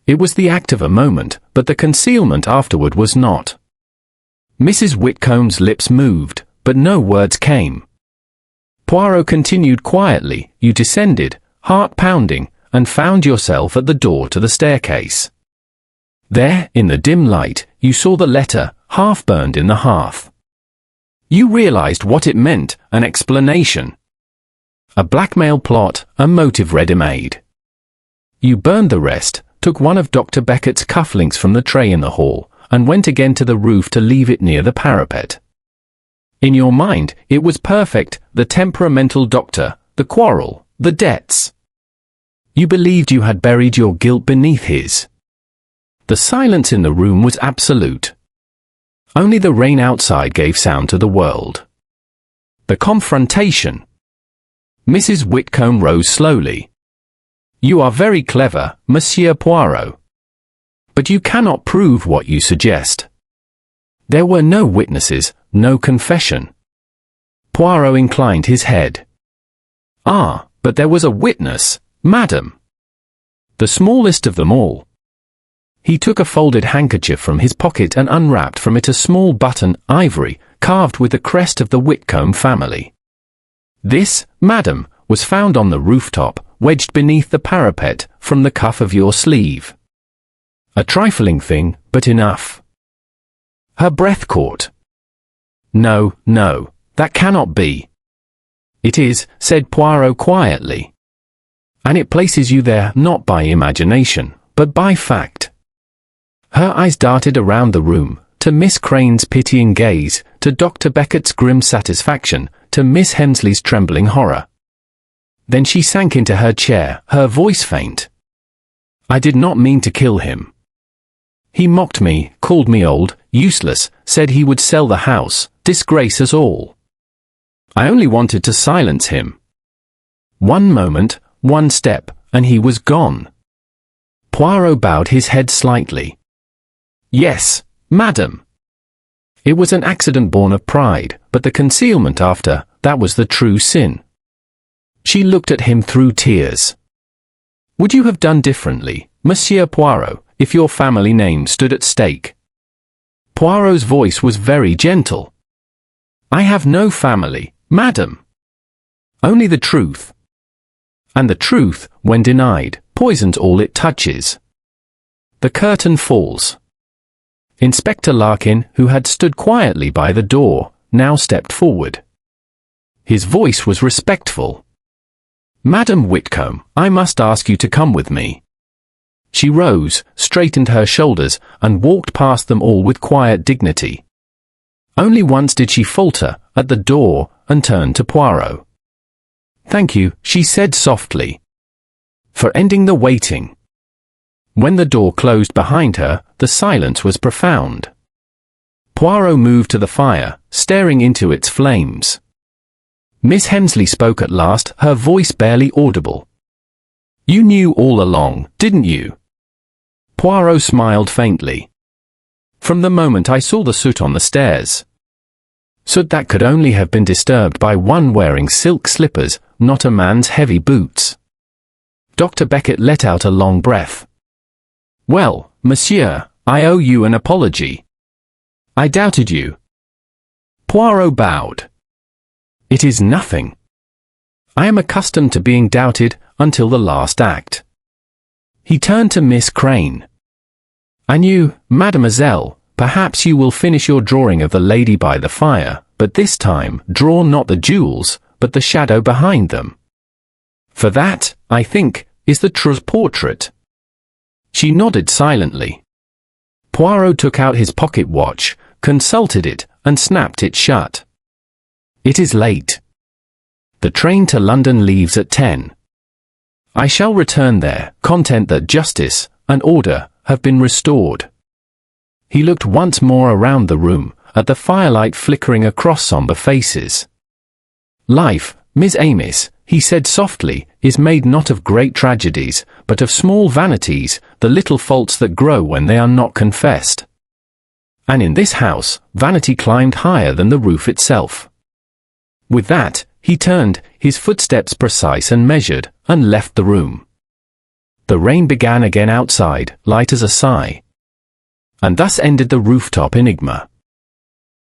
It was the act of a moment, but the concealment afterward was not. Mrs. Whitcomb's lips moved, but no words came. Poirot continued quietly. You descended, heart pounding, and found yourself at the door to the staircase. There, in the dim light, you saw the letter, half burned in the hearth. You realized what it meant, an explanation. A blackmail plot, a motive ready-made. You burned the rest, took one of Dr. Beckett's cufflinks from the tray in the hall, and went again to the roof to leave it near the parapet. In your mind, it was perfect, the temperamental doctor, the quarrel, the debts. You believed you had buried your guilt beneath his. The silence in the room was absolute. Only the rain outside gave sound to the world. The confrontation. Mrs. Whitcombe rose slowly. You are very clever, Monsieur Poirot. But you cannot prove what you suggest. There were no witnesses, no confession. Poirot inclined his head. Ah, but there was a witness, madam. The smallest of them all. He took a folded handkerchief from his pocket and unwrapped from it a small button, ivory, carved with the crest of the Whitcombe family. This, madam, was found on the rooftop, wedged beneath the parapet, from the cuff of your sleeve. A trifling thing, but enough. Her breath caught. No, no, that cannot be. It is, said Poirot quietly. And it places you there not by imagination, but by fact. Her eyes darted around the room, to Miss Crane's pitying gaze, to Dr. Beckett's grim satisfaction, to Miss Hemsley's trembling horror. Then she sank into her chair, her voice faint. I did not mean to kill him. He mocked me, called me old, useless, said he would sell the house, disgrace us all. I only wanted to silence him. One moment, one step, and he was gone. Poirot bowed his head slightly. Yes, madam. It was an accident born of pride, but the concealment after, that was the true sin. She looked at him through tears. Would you have done differently, Monsieur Poirot, if your family name stood at stake? Poirot's voice was very gentle. I have no family, madam. Only the truth. And the truth, when denied, poisons all it touches. The curtain falls. Inspector Larkin, who had stood quietly by the door, now stepped forward. His voice was respectful. Madam Whitcombe, I must ask you to come with me. She rose, straightened her shoulders, and walked past them all with quiet dignity. Only once did she falter, at the door, and turned to Poirot. Thank you, she said softly, for ending the waiting. When the door closed behind her, the silence was profound. Poirot moved to the fire, staring into its flames. Miss Hemsley spoke at last, her voice barely audible. You knew all along, didn't you? Poirot smiled faintly. From the moment I saw the soot on the stairs. Soot that could only have been disturbed by one wearing silk slippers, not a man's heavy boots. Dr. Beckett let out a long breath. Well, monsieur, I owe you an apology. I doubted you. Poirot bowed. It is nothing. I am accustomed to being doubted until the last act. He turned to Miss Crane. And you, mademoiselle, perhaps you will finish your drawing of the lady by the fire, but this time draw not the jewels, but the shadow behind them. For that, I think, is the true portrait. She nodded silently. Poirot took out his pocket watch, consulted it, and snapped it shut. It is late. The train to London leaves at 10. I shall return there, content that justice and order have been restored. He looked once more around the room, at the firelight flickering across somber faces. Life, Miss Amiss, he said softly, is made not of great tragedies, but of small vanities, the little faults that grow when they are not confessed. And in this house, vanity climbed higher than the roof itself. With that, he turned, his footsteps precise and measured, and left the room. The rain began again outside, light as a sigh. And thus ended the rooftop enigma.